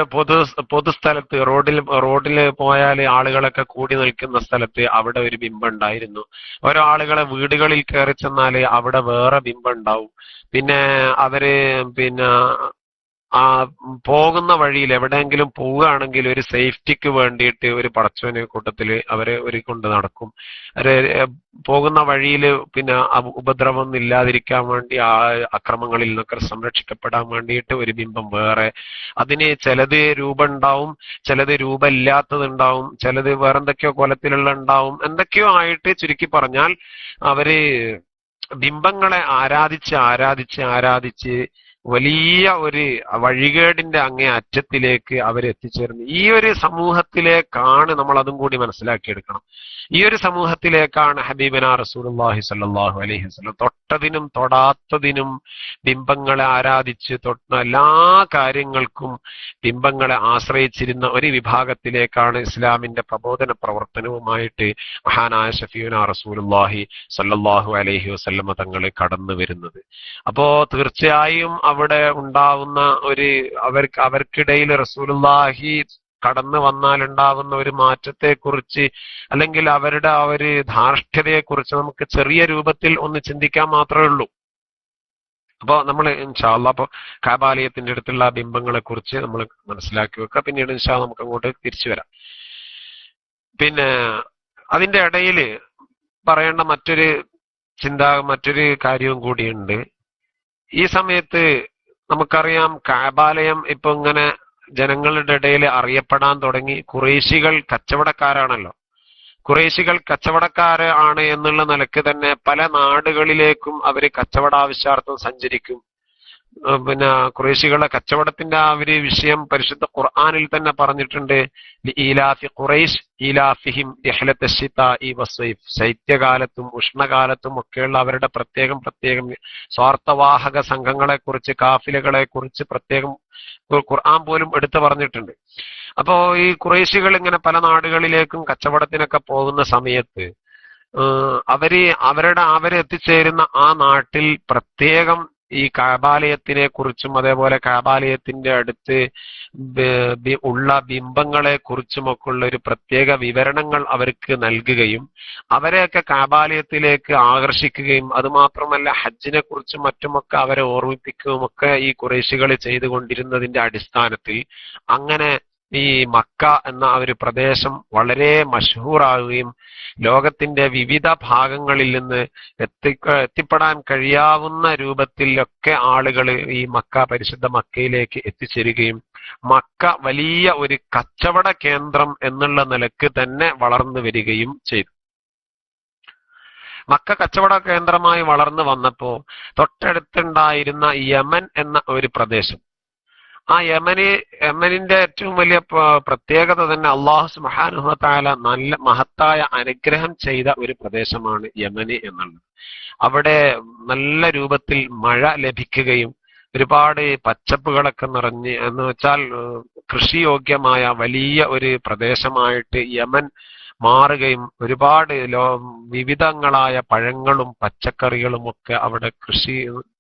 പൊതുസ്ഥലത്ത് റോഡിൽ പോയാൽ ആളുകളൊക്കെ കൂടി നിൽക്കുന്ന സ്ഥലത്ത് അവിടെ ഒരു ബിംബം ഉണ്ടായിരുന്നു. ഓരോ ആളുകളെ വീടുകളിൽ കയറി ചെന്നാല് അവിടെ വേറെ ബിംബം ഉണ്ടാവും. പിന്നെ അവര് പോകുന്ന വഴിയിൽ എവിടെയെങ്കിലും പോവുകയാണെങ്കിൽ ഒരു സേഫ്റ്റിക്ക് വേണ്ടിയിട്ട് ഒരു പടച്ചോന് കൂട്ടത്തില് അവരെ കൊണ്ട് നടക്കും. പോകുന്ന വഴിയിൽ ഉപദ്രവം ഇല്ലാതിരിക്കാൻ വേണ്ടി ആ അക്രമങ്ങളിൽ നിന്നൊക്കെ സംരക്ഷിക്കപ്പെടാൻ വേണ്ടിയിട്ട് ഒരു ബിംബം വേറെ. അതിന് ചിലത് രൂപം ഉണ്ടാവും, ചിലത് രൂപം ഇല്ലാത്തതുണ്ടാവും, ചിലത് വേറെന്തൊക്കെയോ കോലത്തിലുള്ള ഉണ്ടാവും. എന്തൊക്കെയോ ആയിട്ട് ചുരുക്കി പറഞ്ഞാൽ അവര് ബിംബങ്ങളെ ആരാധിച്ച് വലിയ ഒരു വഴികേടിന്റെ അങ്ങേ അറ്റത്തിലേക്ക് അവരെത്തിച്ചേർന്നു. ഈ ഒരു സമൂഹത്തിലേക്കാണ് നമ്മൾ അതും കൂടി മനസ്സിലാക്കിയെടുക്കണം. ഈ ഒരു സമൂഹത്തിലേക്കാണ് ഹബീബനാ റസൂലുള്ളാഹി സ്വല്ലല്ലാഹു അലൈഹി വസല്ലം തൊട്ടതിനും തൊടാത്തതിനും ബിംബങ്ങളെ ആരാധിച്ച് എല്ലാ കാര്യങ്ങൾക്കും ബിംബങ്ങളെ ആശ്രയിച്ചിരുന്ന ഒരു വിഭാഗത്തിലേക്കാണ് ഇസ്ലാമിന്റെ പ്രബോധന പ്രവർത്തനവുമായിട്ട് മഹാനായ ശഫീഉനാ റസൂലുള്ളാഹി സ്വല്ലല്ലാഹു അലൈഹി വസല്ലം തങ്ങൾ കടന്നു വരുന്നത്. അപ്പോ തീർച്ചയായും അവിടെ ഉണ്ടാവുന്ന അവർക്കിടയിൽ റസൂലുള്ളാഹി കടന്നു വന്നാൽ ഉണ്ടാവുന്ന ഒരു മാറ്റത്തെക്കുറിച്ച് അല്ലെങ്കിൽ അവരുടെ ആ ഒരു ധാർഷ്ട്യതയെക്കുറിച്ച് നമുക്ക് ചെറിയ രൂപത്തിൽ ഒന്ന് ചിന്തിക്കാൻ മാത്രമേ ഉള്ളൂ. അപ്പോ നമ്മൾ ഇൻഷാ അല്ലാഹ് അപ്പൊ കഅബാലയത്തിന്റെ അടുത്തുള്ള ബിംബങ്ങളെ കുറിച്ച് നമ്മൾ മനസ്സിലാക്കി വെക്കുക. പിന്നീട് ഇൻഷാ അല്ലാഹ് നമുക്ക് അങ്ങോട്ട് തിരിച്ചു വരാം. അതിന്റെ ഇടയിൽ പറയേണ്ട മറ്റൊരു കാര്യവും കൂടിയുണ്ട്. ഈ സമയത്ത് നമുക്കറിയാം കഅബാലയം ഇപ്പൊ ഇങ്ങനെ ജനങ്ങളുടെ ഇടയിൽ അറിയപ്പെടാൻ തുടങ്ങി. ഖുറൈശികൾ കച്ചവടക്കാരാണല്ലോ. ഖുറൈശികൾ കച്ചവടക്കാരാണ് എന്നുള്ള നിലക്ക് തന്നെ പല നാടുകളിലേക്കും അവര് കച്ചവടാവശ്യാർത്ഥം സഞ്ചരിക്കും. ഖുറൈശികളുടെ കച്ചവടത്തിന്റെ ആ ഒരു വിഷയം പരിശുദ്ധ ഖുർആനിൽ തന്നെ പറഞ്ഞിട്ടുണ്ട്. ഈലാഫി ഖുറൈശ് ഈലാഫിഹിം റിഹ്ലത ശിതാഇ വസ്സൈഫ്. ശൈത്യകാലത്തും ഉഷ്ണകാലത്തും ഒക്കെയുള്ള അവരുടെ പ്രത്യേകം സ്വാർത്ഥവാഹക സംഘങ്ങളെ കുറിച്ച്, കാഫിലകളെ കുറിച്ച് പ്രത്യേകം ഖുർആൻ പോലും എടുത്തു പറഞ്ഞിട്ടുണ്ട്. അപ്പോ ഈ ഖുറൈശികൾ ഇങ്ങനെ പല നാടുകളിലേക്കും കച്ചവടത്തിനൊക്കെ പോകുന്ന സമയത്ത് അവരെത്തിച്ചേരുന്ന ആ നാട്ടിൽ പ്രത്യേകം ഈ കഅബാലയത്തിനെ കുറിച്ചും അതേപോലെ കഅബാലയത്തിന്റെ അടുത്ത് ഉള്ള ബിംബങ്ങളെ കുറിച്ചുമൊക്കെ ഉള്ള ഒരു പ്രത്യേക വിവരണങ്ങൾ അവർക്ക് നൽകുകയും അവരെയൊക്കെ കഅബാലയത്തിലേക്ക് ആകർഷിക്കുകയും അതുമാത്രമല്ല ഹജ്ജിനെ കുറിച്ചും മറ്റുമൊക്കെ അവരെ ഓർമ്മിപ്പിക്കുകയും ഒക്കെ ഈ ഖുറൈശികൾ ചെയ്തുകൊണ്ടിരുന്നതിന്റെ അടിസ്ഥാനത്തിൽ അങ്ങനെ ഈ മക്ക എന്ന ഒരു പ്രദേശം വളരെ മഷ്ഹൂറാവുകയും ലോകത്തിന്റെ വിവിധ ഭാഗങ്ങളിൽ നിന്ന് എത്തിപ്പെടാൻ കഴിയാവുന്ന രൂപത്തിലൊക്കെ ആളുകൾ ഈ പരിശുദ്ധ മക്കയിലേക്ക് എത്തിച്ചേരുകയും മക്ക വലിയ ഒരു കച്ചവട കേന്ദ്രം എന്നുള്ള നിലക്ക് തന്നെ വളർന്നു വരികയും ചെയ്തു. മക്ക കച്ചവട കേന്ദ്രമായി വളർന്നു വന്നപ്പോ തൊട്ടടുത്തുണ്ടായിരുന്ന യമൻ എന്ന ഒരു പ്രദേശം, ആ യമനിന്റെ ഏറ്റവും വലിയ പ്രത്യേകത തന്നെ അല്ലാഹു സുബ്ഹാനഹു വ തആല നല്ല മഹത്തായ അനുഗ്രഹം ചെയ്ത ഒരു പ്രദേശമാണ് യമന് എന്നുള്ളത്. അവിടെ നല്ല രൂപത്തിൽ മഴ ലഭിക്കുകയും ഒരുപാട് പച്ചപ്പുകളൊക്കെ നിറഞ്ഞ് എന്ന് വെച്ചാൽ കൃഷിയോഗ്യമായ വലിയ ഒരു പ്രദേശമായിട്ട് യമൻ മാറുകയും ഒരുപാട് വിവിധങ്ങളായ പഴങ്ങളും പച്ചക്കറികളും ഒക്കെ അവിടെ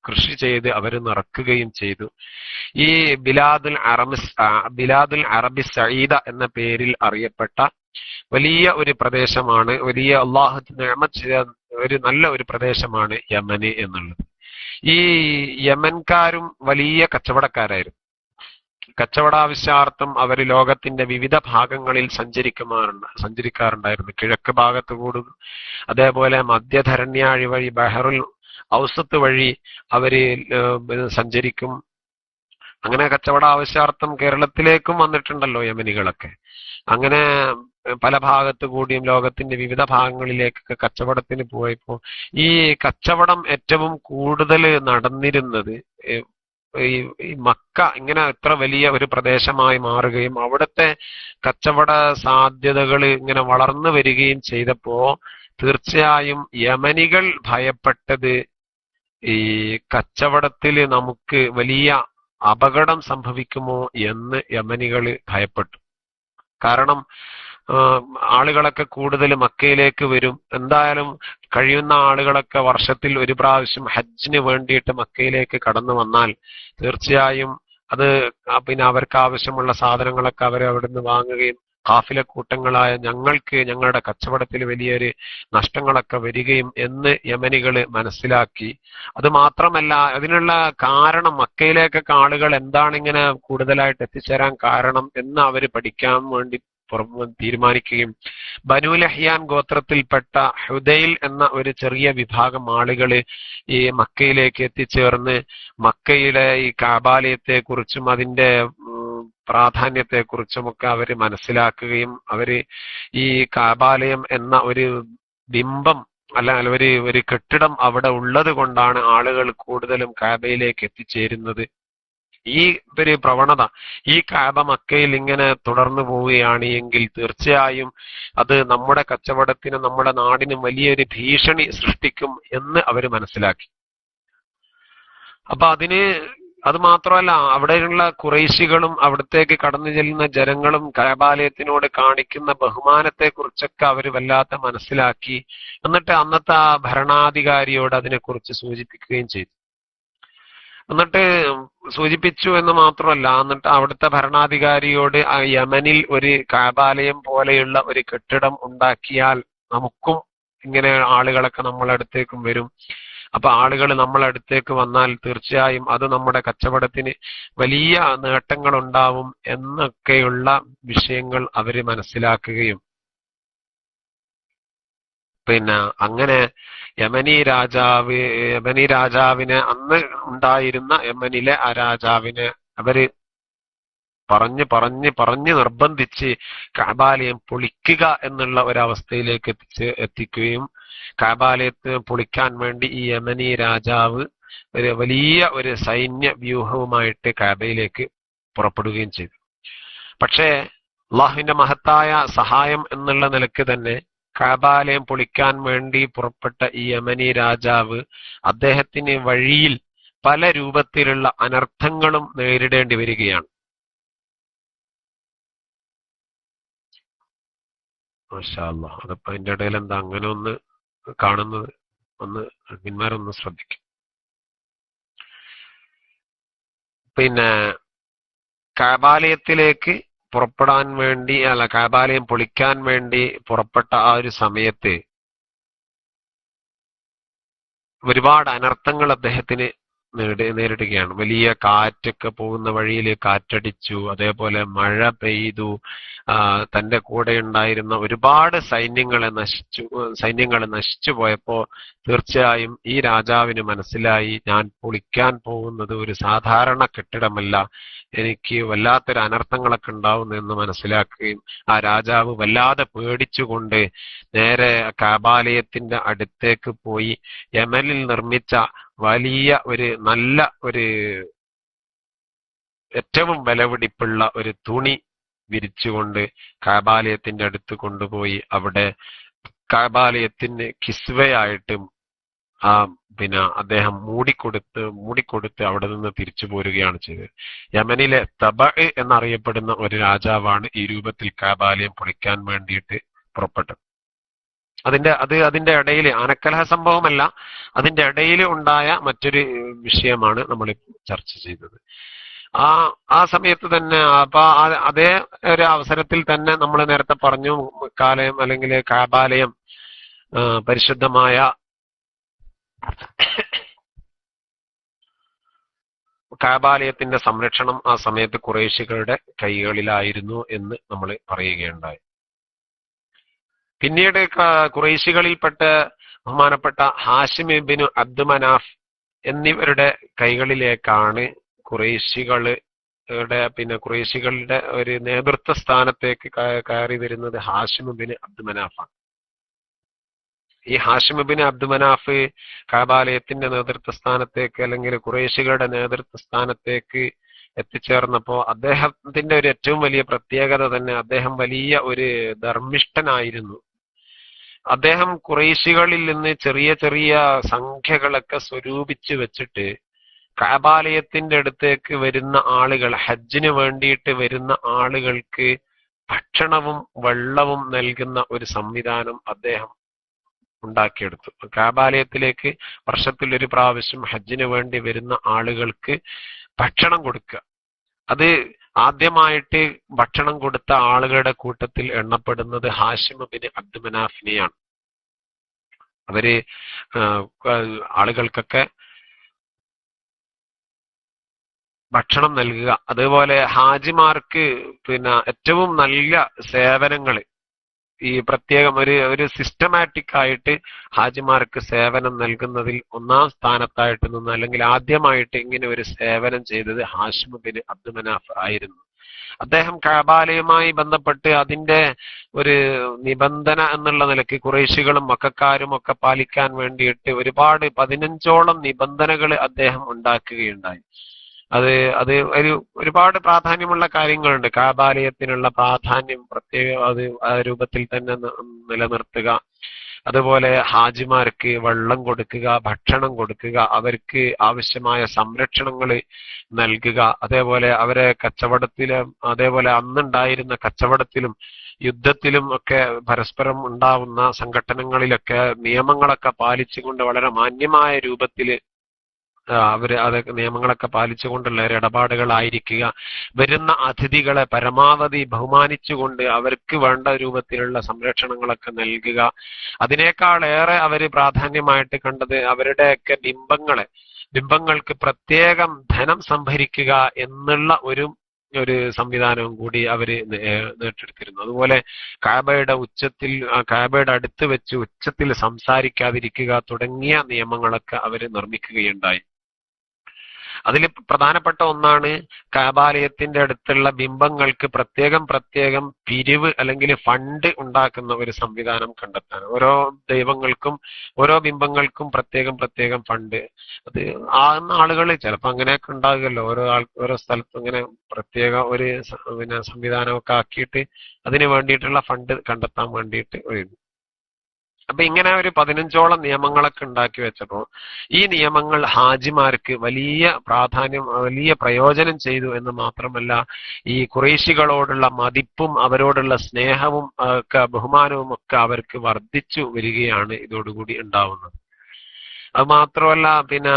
കൃഷി ചെയ്ത് അവർ നിറക്കുകയും ചെയ്തു. ഈ ബിലാദുൽ അറബി സഈദ എന്ന പേരിൽ അറിയപ്പെട്ട വലിയ ഒരു പ്രദേശമാണ്, വലിയ അല്ലാഹു നിഅമത്ത് ചെയ്ത ഒരു നല്ല ഒരു പ്രദേശമാണ് യമന് എന്നുള്ളത്. ഈ യമൻകാരും വലിയ കച്ചവടക്കാരായിരുന്നു. കച്ചവടാവശ്യാർത്ഥം അവർ ലോകത്തിന്റെ വിവിധ ഭാഗങ്ങളിൽ സഞ്ചരിക്കാറുണ്ടായിരുന്നു. കിഴക്ക് ഭാഗത്ത് കൂടും, അതേപോലെ മധ്യധരണ്യാഴി വഴി ബഹറുൽ ഔസത്ത് വഴി അവര് സഞ്ചരിക്കും. അങ്ങനെ കച്ചവട ആവശ്യാർത്ഥം കേരളത്തിലേക്കും വന്നിട്ടുണ്ടല്ലോ യമനികളൊക്കെ. അങ്ങനെ പല ഭാഗത്തു കൂടിയും ലോകത്തിന്റെ വിവിധ ഭാഗങ്ങളിലേക്കൊക്കെ കച്ചവടത്തിന് പോയപ്പോ ഈ കച്ചവടം ഏറ്റവും കൂടുതൽ നടന്നിരുന്നത് ഈ മക്ക ഇങ്ങനെ എത്ര വലിയ ഒരു പ്രദേശമായി മാറുകയും അവിടുത്തെ കച്ചവട സാധ്യതകൾ ഇങ്ങനെ വളർന്നു വരികയും ചെയ്തപ്പോ തീർച്ചയായും യമനികൾ ഭയപ്പെട്ടത് ഈ കച്ചവടത്തിൽ നമുക്ക് വലിയ അപകടം സംഭവിക്കുമോ എന്ന് യമനികൾ ഭയപ്പെട്ടു. കാരണം ആളുകളൊക്കെ കൂടുതൽ മക്കയിലേക്ക് വരും. എന്തായാലും കഴിയുന്ന ആളുകളൊക്കെ വർഷത്തിൽ ഒരു പ്രാവശ്യം ഹജ്ജിന് വേണ്ടിയിട്ട് മക്കയിലേക്ക് കടന്നു വന്നാൽ തീർച്ചയായും അത് പിന്നെ അവർക്ക് ആവശ്യമുള്ള സാധനങ്ങളൊക്കെ അവർ അവിടുന്ന് വാങ്ങുകയും കാഫിലക്കൂട്ടങ്ങളായ ഞങ്ങൾക്ക് ഞങ്ങളുടെ കച്ചവടത്തിൽ വലിയൊരു നഷ്ടങ്ങളൊക്കെ വരികയും എന്ന് യമനികൾ മനസ്സിലാക്കി. അത് മാത്രമല്ല, അതിനുള്ള കാരണം മക്കയിലേക്കൊക്കെ ആളുകൾ എന്താണ് ഇങ്ങനെ കൂടുതലായിട്ട് എത്തിച്ചേരാൻ കാരണം എന്ന് അവർ പഠിക്കാൻ വേണ്ടി തീരുമാനിക്കുകയും ബനൂ ലഹ്യാൻ ഗോത്രത്തിൽപ്പെട്ട ഹുദൈൽ എന്ന ഒരു ചെറിയ വിഭാഗം ആളുകൾ ഈ മക്കയിലേക്ക് എത്തിച്ചേർന്ന് മക്കയിലെ ഈ കാബാലയത്തെ കുറിച്ചും അതിന്റെ പ്രാധാന്യത്തെക്കുറിച്ചുമൊക്കെ അവര് മനസ്സിലാക്കുകയും അവര് ഈ കാബാലയം എന്ന ഒരു ബിംബം അല്ല ഒരു കെട്ടിടം അവിടെ ഉള്ളത് കൊണ്ടാണ് ആളുകൾ കൂടുതലും കാബയിലേക്ക് എത്തിച്ചേരുന്നത്. ഈ ഒരു പ്രവണത ഈ കാബ മക്കയിൽ ഇങ്ങനെ തുടർന്നു പോവുകയാണ് എങ്കിൽ തീർച്ചയായും അത് നമ്മുടെ കച്ചവടത്തിനും നമ്മുടെ നാടിനും വലിയൊരു ഭീഷണി സൃഷ്ടിക്കും എന്ന് അവർ മനസ്സിലാക്കി. അപ്പൊ അത് മാത്രമല്ല, അവിടെയുള്ള ഖുറൈശികളും അവിടത്തേക്ക് കടന്നു ചെല്ലുന്ന ജനങ്ങളും കഅബാലയത്തിനോട് കാണിക്കുന്ന ബഹുമാനത്തെ കുറിച്ചൊക്കെ അവർ വല്ലാത്ത മനസ്സിലാക്കി. എന്നിട്ട് അന്നത്തെ ആ ഭരണാധികാരിയോട് അതിനെക്കുറിച്ച് സൂചിപ്പിക്കുകയും ചെയ്തു. എന്നിട്ട് സൂചിപ്പിച്ചു എന്ന് മാത്രമല്ല, എന്നിട്ട് അവിടുത്തെ ഭരണാധികാരിയോട് ആ യമനിൽ ഒരു കഅബാലയം പോലെയുള്ള ഒരു കെട്ടിടം ഉണ്ടാക്കിയാൽ നമുക്കും ഇങ്ങനെ ആളുകളൊക്കെ നമ്മളടുത്തേക്കും വരും. അപ്പൊ ആളുകൾ നമ്മളടുത്തേക്ക് വന്നാൽ തീർച്ചയായും അത് നമ്മുടെ കച്ചവടത്തിന് വലിയ നേട്ടങ്ങൾ ഉണ്ടാവും എന്നൊക്കെയുള്ള വിഷയങ്ങൾ അവര് മനസ്സിലാക്കുകയും പിന്നെ അങ്ങനെ യമനി രാജാവിനെ അന്ന് ഉണ്ടായിരുന്ന യമനിലെ ആ രാജാവിനെ അവര് പറഞ്ഞ് നിർബന്ധിച്ച് കഅബാലയം പൊളിക്കുക എന്നുള്ള ഒരവസ്ഥയിലേക്ക് എത്തിക്കുകയും കഅബാലയത്തെ പൊളിക്കാൻ വേണ്ടി ഈ യമനി രാജാവ് ഒരു വലിയ ഒരു സൈന്യ വ്യൂഹവുമായിട്ട് കഅബയിലേക്ക് പുറപ്പെടുകയും ചെയ്തു. പക്ഷേ അള്ളാഹുവിന്റെ മഹത്തായ സഹായം എന്നുള്ള നിലക്ക് തന്നെ കഅബാലയം പൊളിക്കാൻ വേണ്ടി പുറപ്പെട്ട ഈ യമനി രാജാവ് അദ്ദേഹത്തിന് വഴിയിൽ പല രൂപത്തിലുള്ള അനർത്ഥങ്ങളും നേരിടേണ്ടി വരികയാണ്. മാഷാ അല്ലാഹ്. അതപ്പോ അതിന്റെ ഇടയിൽ എന്താ അങ്ങനെ ഒന്ന് കാണുന്നത്? ഒന്ന് അഡ്മിന്മാരൊന്ന് ശ്രദ്ധിക്കും. പിന്നെ കഅബാലയത്തിലേക്ക് പുറപ്പെടാൻ വേണ്ടി കഅബാലയം പൊളിക്കാൻ വേണ്ടി പുറപ്പെട്ട ആ ഒരു സമയത്ത് ഒരുപാട് അനർത്ഥങ്ങൾ അദ്ദേഹത്തിന് നേരിടുകയാണ്. വലിയ കാറ്റൊക്കെ പോകുന്ന വഴിയിൽ കാറ്റടിച്ചു, അതേപോലെ മഴ പെയ്തു, തന്റെ കൂടെ ഉണ്ടായിരുന്ന ഒരുപാട് സൈന്യങ്ങൾ നശിച്ചു പോയപ്പോ തീർച്ചയായും ഈ രാജാവിന് മനസ്സിലായി, ഞാൻ പൊളിക്കാൻ പോകുന്നത് ഒരു സാധാരണ കെട്ടിടമല്ല, എനിക്ക് വല്ലാത്തൊരു അനർത്ഥങ്ങളൊക്കെ ഉണ്ടാവുന്നെന്ന് മനസ്സിലാക്കുകയും ആ രാജാവ് വല്ലാതെ പേടിച്ചുകൊണ്ട് നേരെ കഅബാലയത്തിന്റെ അടുത്തേക്ക് പോയി യമനിൽ നിർമ്മിച്ച വലിയ നല്ല ഏറ്റവും വിലപിടിപ്പുള്ള ഒരു തുണി വിരിച്ചുകൊണ്ട് കഅബാലയത്തിന്റെ അടുത്ത് കൊണ്ടുപോയി അവിടെ കഅബാലയത്തിന് കിസ്വയായിട്ടും പിന്നെ അദ്ദേഹം മൂടിക്കൊടുത്ത് അവിടെ നിന്ന് തിരിച്ചു പോരുകയാണ് ചെയ്തത്. യമനിലെ തബഅ് എന്നറിയപ്പെടുന്ന ഒരു രാജാവാണ് ഈ രൂപത്തിൽ കഅബാലയം പൊളിക്കാൻ വേണ്ടിയിട്ട് പുറപ്പെട്ടത്. അതിന്റെ ഇടയിൽ ആനക്കലഹ സംഭവമല്ല, അതിന്റെ ഇടയിൽ ഉണ്ടായ മറ്റൊരു വിഷയമാണ് നമ്മൾ ചർച്ച ചെയ്തത്. ആ സമയത്ത് തന്നെ അപ്പൊ അതേ ഒരു അവസരത്തിൽ തന്നെ നമ്മൾ നേരത്തെ പറഞ്ഞു, കാലയം അല്ലെങ്കിൽ കഅബാലയം പരിശുദ്ധമായ കഅബാലയത്തിന്റെ സംരക്ഷണം ആ സമയത്ത് ഖുറൈശികളുടെ കൈകളിലായിരുന്നു എന്ന് നമ്മൾ പറയുകയുണ്ടായി. പിന്നീട് ഖുറൈശികളിൽപ്പെട്ട ബഹുമാനപ്പെട്ട ഹാഷിം ഇബ്നു അബ്ദു മനാഫ് എന്നിവരുടെ കൈകളിലേക്കാണ് ഖുറൈശികൾ പിന്നെ ഖുറൈശികളുടെ ഒരു നേതൃത്വ സ്ഥാനത്തേക്ക് കയറി വരുന്നത് ഹാഷിം ബിൻ അബ്ദു മനാഫാണ്. ഈ ഹാഷിം ബിൻ അബ്ദു മനാഫ് കഅബാലയത്തിന്റെ നേതൃത്വ സ്ഥാനത്തേക്ക് അല്ലെങ്കിൽ ഖുറൈശികളുടെ നേതൃത്വ സ്ഥാനത്തേക്ക് എത്തിച്ചേർന്നപ്പോ അദ്ദേഹത്തിന്റെ ഒരു ഏറ്റവും വലിയ പ്രത്യേകത തന്നെ അദ്ദേഹം വലിയ ഒരു ധർമ്മിഷ്ഠനായിരുന്നു. അദ്ദേഹം ഖുറൈശികളിൽ നിന്ന് ചെറിയ ചെറിയ സംഖ്യകളൊക്കെ സ്വരൂപിച്ച് വെച്ചിട്ട് കഅബാലയത്തിന്റെ അടുത്തേക്ക് വരുന്ന ആളുകൾ, ഹജ്ജിന് വേണ്ടിയിട്ട് വരുന്ന ആളുകൾക്ക് ഭക്ഷണവും വെള്ളവും നൽകുന്ന ഒരു സംവിധാനം അദ്ദേഹം ഉണ്ടാക്കിയെടുത്തു. കഅബാലയത്തിലേക്ക് വർഷത്തിൽ ഒരു പ്രാവശ്യം ഹജ്ജിന് വേണ്ടി വരുന്ന ആളുകൾക്ക് ഭക്ഷണം കൊടുക്കുക. അത് ആദ്യമായിട്ട് ഭക്ഷണം കൊടുത്ത ആളുകളുടെ കൂട്ടത്തിൽ എണ്ണപ്പെടുന്നത് ഹാഷിം ബിൻ അബ്ദു മനാഫിനെയാണ്. അവര് ആളുകൾക്കൊക്കെ ഭക്ഷണം നൽകുക, അതുപോലെ ഹാജിമാർക്ക് പിന്നെ ഏറ്റവും നല്ല സേവനങ്ങൾ, ഈ പ്രത്യേകം ഒരു സിസ്റ്റമാറ്റിക് ആയിട്ട് ഹാജിമാർക്ക് സേവനം നൽകുന്നതിൽ ഒന്നാം സ്ഥാനത്തായിട്ട് നിന്ന്, അല്ലെങ്കിൽ ആദ്യമായിട്ട് ഇങ്ങനെ ഒരു സേവനം ചെയ്തത് ഹാഷിം ബിൻ അബ്ദു മനാഫ് ആയിരുന്നു. അദ്ദേഹം കഅബാലയുമായി ബന്ധപ്പെട്ട് അതിന്റെ ഒരു നിബന്ധന എന്നുള്ള നിലയ്ക്ക് ഖുറൈശികളും മക്കക്കാരും ഒക്കെ പാലിക്കാൻ വേണ്ടിയിട്ട് ഒരുപാട് 15ഓളം നിബന്ധനകൾ അദ്ദേഹം ഉണ്ടാക്കുകയുണ്ടായി. അത് ഒരുപാട് പ്രാധാന്യമുള്ള കാര്യങ്ങളുണ്ട്. കഅബാലയത്തിനുള്ള പ്രാധാന്യം പ്രത്യേക അത് ആ രൂപത്തിൽ തന്നെ നിലനിർത്തുക, അതുപോലെ ഹാജിമാർക്ക് വെള്ളം കൊടുക്കുക, ഭക്ഷണം കൊടുക്കുക, അവർക്ക് ആവശ്യമായ സംരക്ഷണങ്ങൾ നൽകുക, അതേപോലെ അവരെ കച്ചവടത്തിലും അതേപോലെ അന്നുണ്ടായിരുന്ന കച്ചവടത്തിലും യുദ്ധത്തിലും ഒക്കെ പരസ്പരം ഉണ്ടാവുന്ന സംഘട്ടനങ്ങളിലൊക്കെ നിയമങ്ങളൊക്കെ പാലിച്ചുകൊണ്ട് വളരെ മാന്യമായ രൂപത്തിൽ അതൊക്കെ നിയമങ്ങളൊക്കെ പാലിച്ചുകൊണ്ടുള്ള ഒരു ഇടപാടുകളായിരിക്കുക. വരുന്ന അതിഥികളെ പരമാവധി ബഹുമാനിച്ചുകൊണ്ട് അവർക്ക് വേണ്ട രൂപത്തിലുള്ള സംരക്ഷണങ്ങളൊക്കെ നൽകുക. അതിനേക്കാളേറെ അവര് പ്രാധാന്യമായിട്ട് കണ്ടത് അവരുടെയൊക്കെ ബിംബങ്ങൾക്ക് പ്രത്യേകം ധനം സംഭരിക്കുക എന്നുള്ള ഒരു സംവിധാനവും കൂടി അവര് നേടിയെടുത്തിരുന്നു. അതുപോലെ കഅബയുടെ അടുത്ത് വെച്ച് ഉച്ചത്തിൽ സംസാരിക്കാതിരിക്കുക തുടങ്ങിയ നിയമങ്ങളൊക്കെ അവര് നിർമ്മിക്കുകയുണ്ടായി. അതിൽ പ്രധാനപ്പെട്ട ഒന്നാണ് കഅബാലയത്തിന്റെ അടുത്തുള്ള ബിംബങ്ങൾക്ക് പ്രത്യേകം പിരിവ് അല്ലെങ്കിൽ ഫണ്ട് ഉണ്ടാക്കുന്ന ഒരു സംവിധാനം കണ്ടെത്താൻ. ഓരോ ദൈവങ്ങൾക്കും ഓരോ ബിംബങ്ങൾക്കും പ്രത്യേകം ഫണ്ട്. അത് ആളുകൾ ചിലപ്പോൾ അങ്ങനെയൊക്കെ ഉണ്ടാകുമല്ലോ, ഓരോ സ്ഥലത്തും ഇങ്ങനെ പ്രത്യേക ഒരു പിന്നെ സംവിധാനമൊക്കെ ആക്കിയിട്ട് അതിന് വേണ്ടിയിട്ടുള്ള ഫണ്ട് കണ്ടെത്താൻ വേണ്ടിയിട്ട് എഴുതി. അപ്പൊ ഇങ്ങനെ ഒരു 15ഓളം നിയമങ്ങളൊക്കെ ഉണ്ടാക്കി വെച്ചപ്പോ ഈ നിയമങ്ങൾ ഹാജിമാർക്ക് വലിയ പ്രയോജനം ചെയ്തു എന്ന് മാത്രമല്ല, ഈ ഖുറൈശികളോടുള്ള മതിപ്പും അവരോടുള്ള സ്നേഹവും ബഹുമാനവും ഒക്കെ അവർക്ക് വർദ്ധിച്ചു വരികയാണ് ഇതോടുകൂടി ഉണ്ടാവുന്നത്. അത് മാത്രമല്ല, പിന്നെ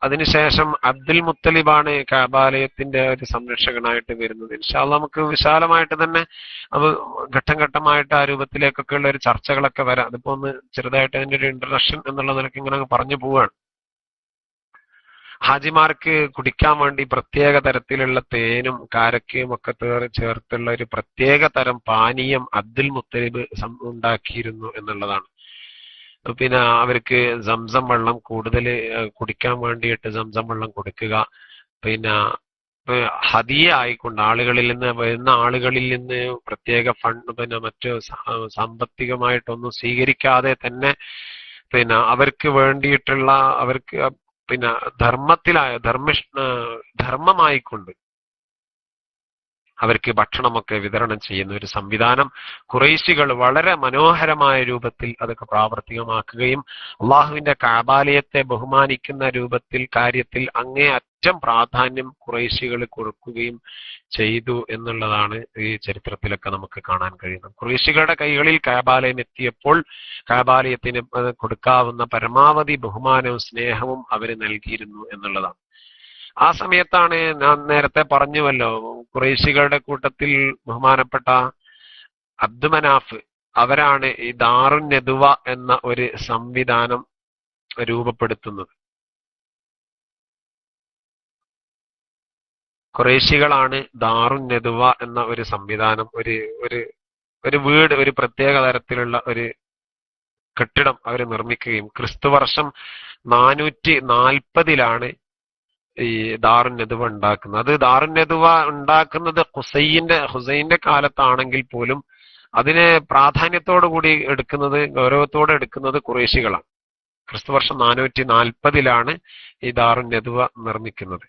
അതിനുശേഷം അബ്ദുൽ മുത്തലിബാണ് കഅബാലയത്തിന്റെ ഒരു സംരക്ഷകനായിട്ട് വരുന്നത്. ഇൻഷാ അല്ലാഹ് നമുക്ക് വിശാലമായിട്ട് തന്നെ അത് ഘട്ടം ഘട്ടമായിട്ട് ആ രൂപത്തിലേക്കൊക്കെ ഉള്ള ഒരു ചർച്ചകളൊക്കെ വരാം. അതിപ്പോ ഒന്ന് ചെറുതായിട്ട് അതിന്റെ ഒരു ഇൻട്രഡക്ഷൻ എന്നുള്ള നിലയ്ക്ക് ഇങ്ങനെ പറഞ്ഞു പോവാണ്. ഹാജിമാർക്ക് കുടിക്കാൻ വേണ്ടി പ്രത്യേക തരത്തിലുള്ള തേനും കാരക്കയും ഒക്കെ ചേർത്തുള്ള ഒരു പ്രത്യേക തരം പാനീയം അബ്ദുൽ മുത്തലിബ് ഉണ്ടാക്കിയിരുന്നു എന്നുള്ളതാണ്. പിന്നെ അവർക്ക് സംസം വെള്ളം കൂടുതൽ കുടിക്കാൻ വേണ്ടിയിട്ട് സംസം വെള്ളം കൊടുക്കുക. പിന്നെ ഹദിയ ആയിക്കൊണ്ട് വരുന്ന ആളുകളിൽ നിന്ന് പ്രത്യേക ഫണ്ട്, പിന്നെ മറ്റു സാമ്പത്തികമായിട്ടൊന്നും സ്വീകരിക്കാതെ തന്നെ പിന്നെ അവർക്ക് വേണ്ടിയിട്ടുള്ള അവർക്ക് പിന്നെ ധർമ്മമായിക്കൊണ്ട് അവർക്ക് ഭക്ഷണമൊക്കെ വിതരണം ചെയ്യുന്ന ഒരു സംവിധാനം ഖുറൈശികൾ വളരെ മനോഹരമായ രൂപത്തിൽ അതൊക്കെ പ്രാവർത്തികമാക്കുകയും അള്ളാഹുവിന്റെ കഅബാലയത്തെ ബഹുമാനിക്കുന്ന കാര്യത്തിൽ അങ്ങേയറ്റം പ്രാധാന്യം ഖുറൈശികൾ കൊടുക്കുകയും ചെയ്തു എന്നുള്ളതാണ് ഈ ചരിത്രത്തിലൊക്കെ നമുക്ക് കാണാൻ കഴിയുന്നത്. ഖുറൈശികളുടെ കൈകളിൽ കഅബാലയം എത്തിയപ്പോൾ കഅബാലയത്തിന് കൊടുക്കാവുന്ന പരമാവധി ബഹുമാനവും സ്നേഹവും അവര് നൽകിയിരുന്നു എന്നുള്ളതാണ്. ആ സമയത്താണ് ഞാൻ നേരത്തെ പറഞ്ഞുവല്ലോ, ഖുറൈശികളുടെ കൂട്ടത്തിൽ ബഹുമാനപ്പെട്ട അബ്ദു മനാഫ് അവരാണ് ഈ ദാറുൻ നദുവ എന്ന ഒരു സംവിധാനം രൂപപ്പെടുത്തുന്നത്. ഖുറൈശികളാണ് ദാറുൻ നദുവ എന്ന ഒരു സംവിധാനം, ഒരു വീട്, ഒരു പ്രത്യേക തരത്തിലുള്ള ഒരു കെട്ടിടം അവർ നിർമ്മിക്കുകയും ക്രിസ്തുവർഷം 440 ഈ ദാറുൻ നദുവ ഉണ്ടാക്കുന്നത്. അത് ദാറുൻ നദുവ ഉണ്ടാക്കുന്നത് ഹുസൈന്റെ കാലത്താണെങ്കിൽ പോലും അതിനെ പ്രാധാന്യത്തോടു കൂടി എടുക്കുന്നത്, ഗൗരവത്തോടെ എടുക്കുന്നത് ഖുറൈശികളാണ്. ക്രിസ്തുവർഷം 440 ഈ ദാറുൻ നദുവ നിർമ്മിക്കുന്നത്.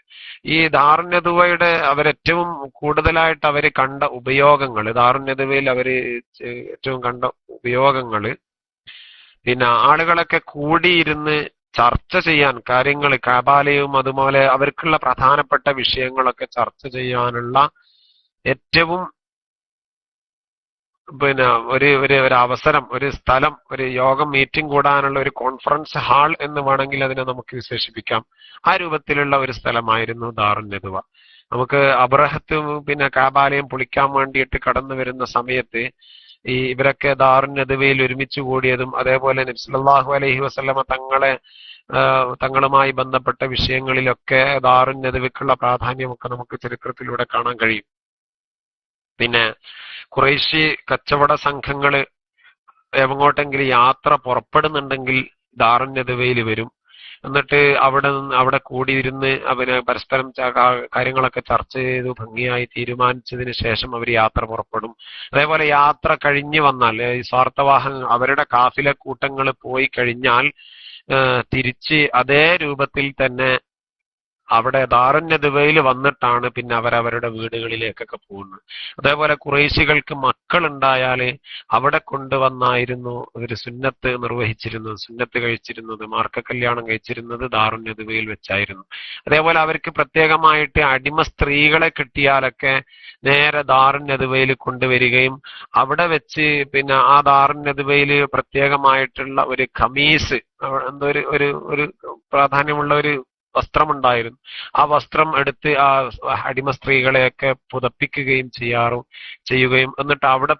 ഈ ദാറുൻ നദുവയുടെ അവരേറ്റവും കൂടുതലായിട്ട് അവര് കണ്ട ഉപയോഗങ്ങൾ, ദാറുൻ നദുവയിൽ അവര് ഏറ്റവും കണ്ട ഉപയോഗങ്ങള്, പിന്നെ ആളുകളൊക്കെ കൂടിയിരുന്ന് ചർച്ച ചെയ്യാൻ കാര്യങ്ങൾ, കഅബാലയവും അതുപോലെ അവർക്കുള്ള പ്രധാനപ്പെട്ട വിഷയങ്ങളൊക്കെ ചർച്ച ചെയ്യാനുള്ള ഏറ്റവും പിന്നെ ഒരു അവസരം, ഒരു സ്ഥലം, ഒരു യോഗം, മീറ്റിംഗ് കൂടാനുള്ള ഒരു കോൺഫറൻസ് ഹാൾ എന്ന് വേണമെങ്കിൽ അതിനെ നമുക്ക് വിശേഷിപ്പിക്കാം. ആ രൂപത്തിലുള്ള ഒരു സ്ഥലമായിരുന്നു ദാറുൻ നദുവ. നമുക്ക് അബ്രഹത്ത് പിന്നെ കഅബാലയം പൊളിക്കാൻ വേണ്ടിയിട്ട് കടന്നു വരുന്ന സമയത്ത് ഇവരൊക്കെ ദാറുൻ നദുവയിൽ ഒരുമിച്ച് കൂടിയതും, അതേപോലെ നബി സല്ലല്ലാഹു അലൈഹി വസല്ലമ തങ്ങളുമായി ബന്ധപ്പെട്ട വിഷയങ്ങളിലൊക്കെ ദാറുൻ നദുവയ്ക്കുള്ള പ്രാധാന്യമൊക്കെ നമുക്ക് ചരിത്രത്തിലൂടെ കാണാൻ കഴിയും. പിന്നെ ഖുറൈശി കച്ചവട സംഘങ്ങള് എങ്ങോട്ടെങ്കിലും യാത്ര പുറപ്പെടുന്നുണ്ടെങ്കിൽ ദാറുൻ നദുവയിൽ വരും. എന്നിട്ട് അവിടെ കൂടിയിരുന്ന് അവര് പരസ്പരം കാര്യങ്ങളൊക്കെ ചർച്ച ചെയ്തു ഭംഗിയായി തീരുമാനിച്ചതിന് ശേഷം അവർ യാത്ര പുറപ്പെടും. അതേപോലെ യാത്ര കഴിഞ്ഞു വന്നാൽ ഈ സ്വാർത്ഥവാഹനം അവരുടെ കാഫില കൂട്ടങ്ങൾ പോയി കഴിഞ്ഞാൽ തിരിച്ച് അതേ രൂപത്തിൽ തന്നെ അവിടെ ദാറുൻ നദുവയിൽ വന്നിട്ടാണ് പിന്നെ അവരവരുടെ വീടുകളിലേക്കൊക്കെ പോകുന്നത്. അതേപോലെ ഖുറൈശികൾക്ക് മക്കളുണ്ടായാല് അവിടെ കൊണ്ടുവന്നായിരുന്നു ഒരു സുന്നത്ത് നിർവഹിച്ചിരുന്നത്, സുന്നത്ത് കഴിച്ചിരുന്നത്, മാർക്ക കല്യാണം കഴിച്ചിരുന്നത് ദാറുൻ നദുവയിൽ വെച്ചായിരുന്നു. അതേപോലെ അവർക്ക് പ്രത്യേകമായിട്ട് അടിമ സ്ത്രീകളെ കിട്ടിയാലൊക്കെ നേരെ ദാറുൻ നദുവയിൽ കൊണ്ടുവരികയും അവിടെ വെച്ച് പിന്നെ ആ ദാറുൻ നദുവയിൽ പ്രത്യേകമായിട്ടുള്ള ഒരു ഖമീസ്, എന്തോ ഒരു പ്രാധാന്യമുള്ള ഒരു വസ്ത്രമുണ്ടായിരുന്നു. ആ വസ്ത്രം എടുത്ത് ആ അടിമ സ്ത്രീകളെയൊക്കെ പുതപ്പിക്കുകയും ചെയ്യുകയും എന്നിട്ട് അവിടെ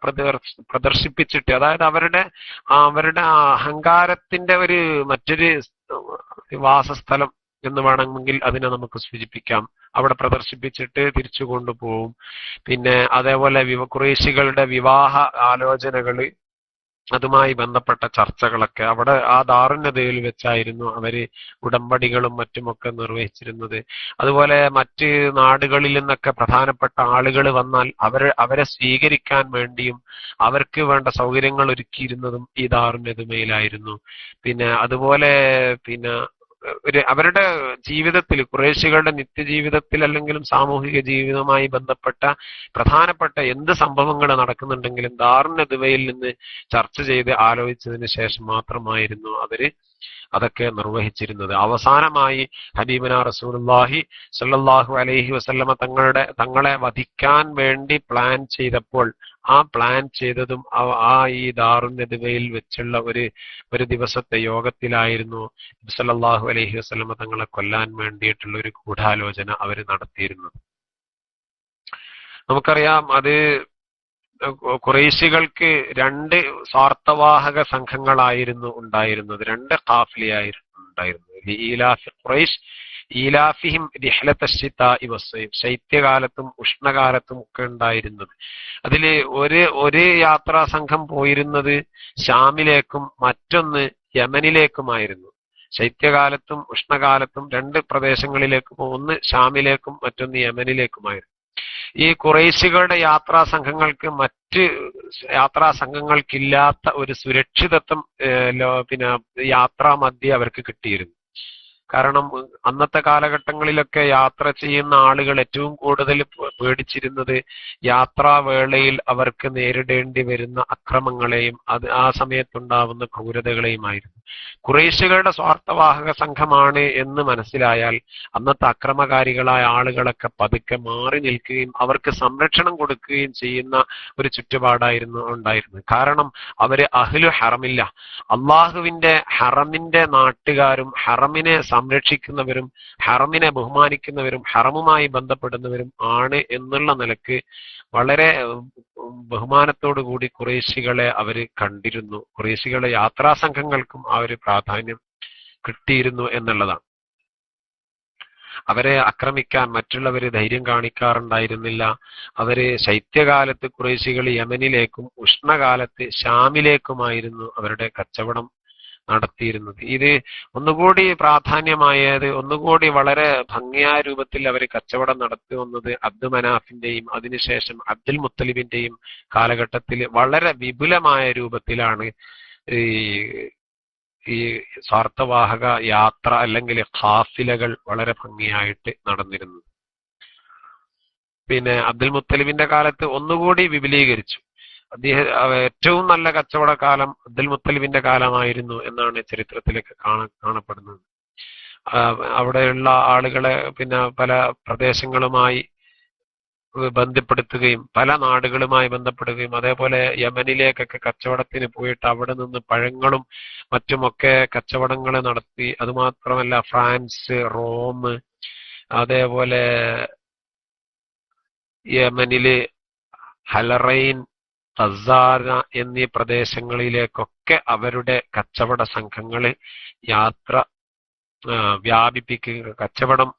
പ്രദർശിപ്പിച്ചിട്ട്, അതായത് അവരുടെ അഹങ്കാരത്തിന്റെ മറ്റൊരു വാസസ്ഥലം എന്ന് വേണമെങ്കിൽ അതിനെ നമുക്ക് സൂചിപ്പിക്കാം. അവിടെ പ്രദർശിപ്പിച്ചിട്ട് തിരിച്ചു കൊണ്ടുപോകും. പിന്നെ അതേപോലെ ഖുറൈശികളുടെ വിവാഹ ആലോചനകള്, അതുമായി ബന്ധപ്പെട്ട ചർച്ചകളൊക്കെ അവിടെ ആ ദാറുൻ നദുവയിൽ വെച്ചായിരുന്നു അവര് ഉടമ്പടികളും മറ്റുമൊക്കെ നിർവഹിച്ചിരുന്നത്. അതുപോലെ മറ്റ് നാടുകളിൽ നിന്നൊക്കെ പ്രധാനപ്പെട്ട ആളുകൾ വന്നാൽ അവരെ സ്വീകരിക്കാൻ വേണ്ടിയും അവർക്ക് വേണ്ട സൗകര്യങ്ങൾ ഒരുക്കിയിരുന്നതും ഈ ദാറുൻ നദുവയിലായിരുന്നു. പിന്നെ അതുപോലെ അവരുടെ ജീവിതത്തിൽ, ഖുറൈശികളുടെ നിത്യജീവിതത്തിൽ അല്ലെങ്കിലും സാമൂഹിക ജീവിതവുമായി ബന്ധപ്പെട്ട പ്രധാനപ്പെട്ട എന്ത് സംഭവങ്ങൾ നടക്കുന്നുണ്ടെങ്കിലും ദാറുൻ നദുവയിൽ നിന്ന് ചർച്ച ചെയ്ത് ആലോചിച്ചതിന് ശേഷം മാത്രമായിരുന്നു അവര് അതൊക്കെ നിർവഹിച്ചിരുന്നത്. അവസാനമായി ഹബീബുനാ റസൂലുള്ളാഹി സ്വല്ലല്ലാഹു അലൈഹി വസല്ലമ തങ്ങളെ വധിക്കാൻ വേണ്ടി പ്ലാൻ ചെയ്തപ്പോൾ ആ പ്ലാൻ ചെയ്തതും ഈ ദാറുൻ നദുവയിൽ വെച്ചുള്ള ഒരു ദിവസത്തെ യോഗത്തിലായിരുന്നു. നബി സല്ലല്ലാഹു അലൈഹി വസല്ലമ തങ്ങളെ കൊല്ലാൻ വേണ്ടിയിട്ടുള്ള ഒരു ഗൂഢാലോചന അവര് നടത്തിയിരുന്നത്. നമുക്കറിയാം, അത് ഖുറൈശികൾക്ക് 2 സ്വാർത്ഥവാഹക സംഘങ്ങളായിരുന്നു ഉണ്ടായിരുന്നത്, 2 ഖാഫിലയായിരുന്നു ഉണ്ടായിരുന്നത്. ഈലാഫി ഖുറൈശ് ഈലാഫിഹിം റിഹ്ലത അശ്ശിതാഇ വസ്സൈഫ്, ശൈത്യകാലത്തും ഉഷ്ണകാലത്തും ഒക്കെ ഉണ്ടായിരുന്നത്. അതില് ഒരു യാത്രാ സംഘം പോയിരുന്നത് ഷാമിലേക്കും മറ്റൊന്ന് യമനിലേക്കുമായിരുന്നു. ശൈത്യകാലത്തും ഉഷ്ണകാലത്തും 2 പ്രദേശങ്ങളിലേക്കും, ഒന്ന് ഷാമിലേക്കും മറ്റൊന്ന് യമനിലേക്കുമായിരുന്നു. ഈ ഖുറൈശികളുടെ യാത്രാ സംഘങ്ങൾക്ക് മറ്റ് യാത്രാ സംഘങ്ങൾക്കില്ലാത്ത ഒരു സുരക്ഷിതത്വം യാത്രാ മധ്യേ അവർക്ക് കിട്ടിയിരുന്നു. കാരണം അന്നത്തെ കാലഘട്ടങ്ങളിലൊക്കെ യാത്ര ചെയ്യുന്ന ആളുകൾ ഏറ്റവും കൂടുതൽ പേടിച്ചിരുന്നത് യാത്രാവേളയിൽ അവർക്ക് നേരിടേണ്ടി വരുന്ന അക്രമങ്ങളെയും ആ സമയത്തുണ്ടാവുന്ന ക്രൂരതകളെയുമായിരുന്നു. ഖുറൈശികളുടെ സ്വാർത്ഥവാഹക സംഘമാണ് എന്ന് മനസ്സിലായാൽ അന്നത്തെ അക്രമകാരികളായ ആളുകളൊക്കെ പതുക്കെ മാറി നിൽക്കുകയും അവർക്ക് സംരക്ഷണം കൊടുക്കുകയും ചെയ്യുന്ന ഒരു ചുറ്റുപാടായിരുന്നു ഉണ്ടായിരുന്നത്. കാരണം അവര് അഹ്ലു ഹറമില്ല, അള്ളാഹുവിന്റെ ഹറമിന്റെ നാട്ടുകാരും ഹറമിനെ സംരക്ഷിക്കുന്നവരും ഹറമിനെ ബഹുമാനിക്കുന്നവരും ഹറമുമായി ബന്ധപ്പെടുന്നവരും ആണ് എന്നുള്ള നിലക്ക് വളരെ ബഹുമാനത്തോടു കൂടി ഖുറൈശികളെ അവര് കണ്ടിരുന്നു. ഖുറൈശികളെ യാത്രാ സംഘങ്ങൾക്കും ആ ഒരു പ്രാധാന്യം കിട്ടിയിരുന്നു എന്നുള്ളതാണ്. അവരെ ആക്രമിക്കാൻ മറ്റുള്ളവര് ധൈര്യം കാണിക്കാറുണ്ടായിരുന്നില്ല. അവര് ശൈത്യകാലത്ത് ഖുറൈശികൾ യമനിലേക്കും ഉഷ്ണകാലത്ത് ഷാമിലേക്കുമായിരുന്നു അവരുടെ കച്ചവടം നടത്തിയിരുന്നത്. ഇത് ഒന്നുകൂടി പ്രാധാന്യമായത്, ഒന്നുകൂടി വളരെ ഭംഗിയായ രൂപത്തിൽ അവർ കച്ചവടം നടത്തി വന്നത് അബ്ദു മനാഫിന്റെയും അതിനുശേഷം അബ്ദുൽ മുത്തലിബിന്റെയും കാലഘട്ടത്തിൽ വളരെ വിപുലമായ രൂപത്തിലാണ് ഈ ഈ സ്വാർത്ഥവാഹക യാത്ര അല്ലെങ്കിൽ ഖാഫിലകൾ വളരെ ഭംഗിയായിട്ട് നടന്നിരുന്നത്. പിന്നെ അബ്ദുൽ മുത്തലിബിന്റെ കാലത്ത് ഒന്നുകൂടി വിപുലീകരിച്ചു. ഏറ്റവും നല്ല കച്ചവടക്കാലം അബ്ദുൽ മുത്തലിബിന്റെ കാലമായിരുന്നു എന്നാണ് ചരിത്രത്തിലേക്ക് കാണപ്പെടുന്നത്. അവിടെയുള്ള ആളുകളെ പിന്നെ പല പ്രദേശങ്ങളുമായി ബന്ധപ്പെടുത്തുകയും പല നാടുകളുമായി ബന്ധപ്പെടുകയും അതേപോലെ യമനിലേക്കൊക്കെ കച്ചവടത്തിന് പോയിട്ട് അവിടെ നിന്ന് പഴങ്ങളും മറ്റുമൊക്കെ കച്ചവടങ്ങൾ നടത്തി. അതുമാത്രമല്ല ഫ്രാൻസ്, റോം, അതേപോലെ യമനില് ഹലറൈൻ, ഖസാന എന്നീ പ്രദേശങ്ങളിലേക്കൊക്കെ അവരുടെ കച്ചവട സംഘങ്ങൾ യാത്ര കച്ചവടം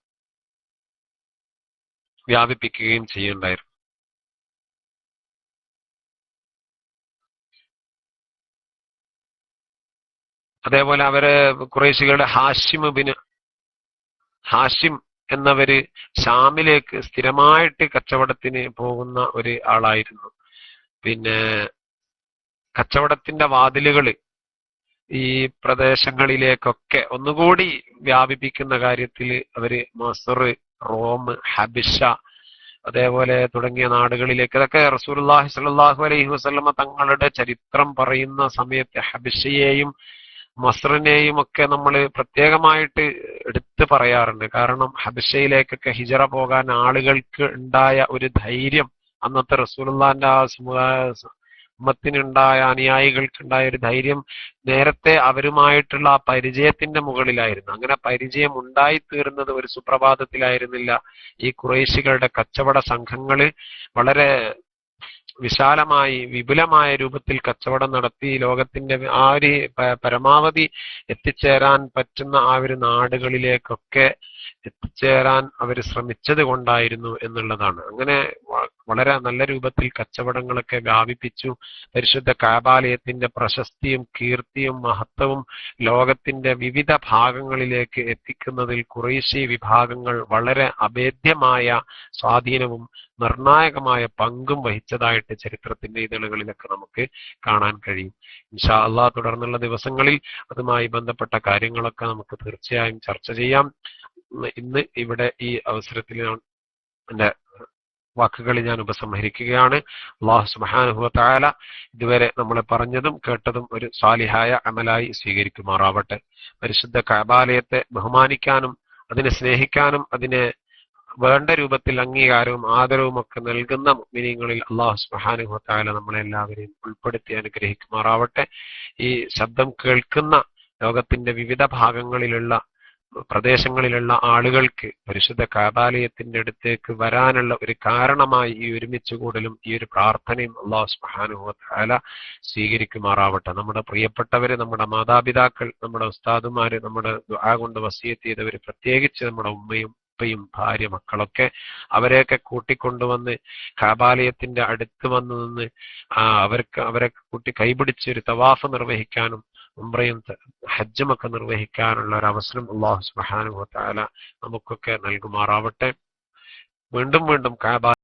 വ്യാപിപ്പിക്കുകയും ചെയ്യുന്നുണ്ടായിരുന്നു. അതേപോലെ അവര് ഖുറൈശികളുടെ ഹാഷിം എന്നവര് ഷാമിലേക്ക് സ്ഥിരമായിട്ട് കച്ചവടത്തിന് പോകുന്ന ഒരു ആളായിരുന്നു. പിന്നെ കച്ചവടത്തിന്റെ വാതിലുകള് ഈ പ്രദേശങ്ങളിലേക്കൊക്കെ ഒന്നുകൂടി വ്യാപിപ്പിക്കുന്ന കാര്യത്തിൽ അവര് മസർ, റോം, ഹബിഷ അതേപോലെ തുടങ്ങിയ നാടുകളിലേക്ക്, അതൊക്കെ റസൂലുള്ളാഹി സ്വല്ലല്ലാഹു അലൈഹി വസല്ലമ തങ്ങളുടെ ചരിത്രം പറയുന്ന സമയത്ത് ഹബിഷയെയും മസ്റിനെയും ഒക്കെ നമ്മൾ പ്രത്യേകമായിട്ട് എടുത്തു പറയാറുണ്ട്. കാരണം ഹബിഷയിലേക്കൊക്കെ ഹിജറ പോകാൻ ആളുകൾക്ക് ഉണ്ടായ ഒരു ധൈര്യം, അന്നത്തെ റസൂലുള്ളാഹിന്റെ ആ ഉമ്മത്തിനുണ്ടായ അനുയായികൾക്കുണ്ടായ ഒരു ധൈര്യം നേരത്തെ അവരുമായിട്ടുള്ള ആ പരിചയത്തിന്റെ മുകളിലായിരുന്നു. അങ്ങനെ പരിചയം ഉണ്ടായിത്തീർന്നത് ഒരു സുപ്രഭാതത്തിലായിരുന്നില്ല. ഈ ഖുറൈശികളുടെ കച്ചവട സംഘങ്ങള് വളരെ വിശാലമായി വിപുലമായ രൂപത്തിൽ കച്ചവടം നടത്തി ലോകത്തിന്റെ ആ ഒരു പരമാവധി എത്തിച്ചേരാൻ പറ്റുന്ന ആ ഒരു നാടുകളിലേക്കൊക്കെ എത്തിച്ചേരാൻ അവർ ശ്രമിച്ചത് കൊണ്ടായിരുന്നു എന്നുള്ളതാണ്. അങ്ങനെ വളരെ നല്ല രൂപത്തിൽ കച്ചവടങ്ങളൊക്കെ വ്യാപിപ്പിച്ചു. പരിശുദ്ധ കഅബാലയത്തിന്റെ പ്രശസ്തിയും കീർത്തിയും മഹത്വവും ലോകത്തിന്റെ വിവിധ ഭാഗങ്ങളിലേക്ക് എത്തിക്കുന്നതിൽ ഖുറൈശി വിഭാഗങ്ങൾ വളരെ അഭേദ്യമായ സ്വാധീനവും നിർണായകമായ പങ്കും വഹിച്ചതായിട്ട് ചരിത്രത്തിന്റെ ഇതളുകളിലൊക്കെ നമുക്ക് കാണാൻ കഴിയും. ഇൻഷാ അല്ലാഹ് തുടർന്നുള്ള ദിവസങ്ങളിൽ അതുമായി ബന്ധപ്പെട്ട കാര്യങ്ങളൊക്കെ നമുക്ക് തീർച്ചയായും ചർച്ച ചെയ്യാം. ഇന്ന് ഇവിടെ ഈ അവസരത്തിൽ എന്റെ വാക്കുകളിൽ ഞാൻ ഉപസംഹരിക്കുകയാണ്. അല്ലാഹു സുബ്ഹാനഹു വ തആല ഇതുവരെ നമ്മൾ പറഞ്ഞതും കേട്ടതും ഒരു സാലിഹായ അമലായി സ്വീകരിക്കുമാറാവട്ടെ. പരിശുദ്ധ കഅബാലയത്തെ ബഹുമാനിക്കാനും അതിനെ സ്നേഹിക്കാനും അതിനെ വേണ്ട രൂപത്തിൽ അംഗീകാരവും ആദരവും ഒക്കെ നൽകുന്ന മുഅ്മിനീങ്ങളിൽ അല്ലാഹു സുബ്ഹാനഹു വ തആല നമ്മളെല്ലാവരെയും ഉൾപ്പെടുത്തി അനുഗ്രഹിക്കുമാറാവട്ടെ. ഈ ശബ്ദം കേൾക്കുന്ന ലോകത്തിന്റെ വിവിധ ഭാഗങ്ങളിലുള്ള പ്രദേശങ്ങളിലുള്ള ആളുകൾക്ക് പരിശുദ്ധ കഅബാലയത്തിന്റെ അടുത്തേക്ക് വരാനുള്ള ഒരു കാരണമായി ഈ ഒരുമിച്ച് കൂടലും ഈ ഒരു പ്രാർത്ഥനയും അല്ലാഹു സുബ്ഹാനഹു വ തആല സ്വീകരിക്കുമാറാവട്ടെ. നമ്മുടെ പ്രിയപ്പെട്ടവര്, നമ്മുടെ മാതാപിതാക്കൾ, നമ്മുടെ ഉസ്താദുമാര്, നമ്മുടെ ദുആ കൊണ്ട് വസിയത്ത് ചെയ്തവര്, പ്രത്യേകിച്ച് നമ്മുടെ ഉമ്മയും ഭാര്യ, മക്കളൊക്കെ അവരെയൊക്കെ കൂട്ടിക്കൊണ്ടുവന്ന് കഅബാലയത്തിന്റെ അടുത്ത് വന്നു നിന്ന് അവരെ കൂട്ടി കൈപിടിച്ച് ഒരു തവാഫ് നിർവഹിക്കാനും ഉംറയും ഹജ്ജുമൊക്കെ നിർവഹിക്കാനുള്ള ഒരു അവസരം അല്ലാഹു സുബ്ഹാനഹു വ തആല നമുക്കൊക്കെ നൽകുമാറാവട്ടെ. വീണ്ടും വീണ്ടും കഅബ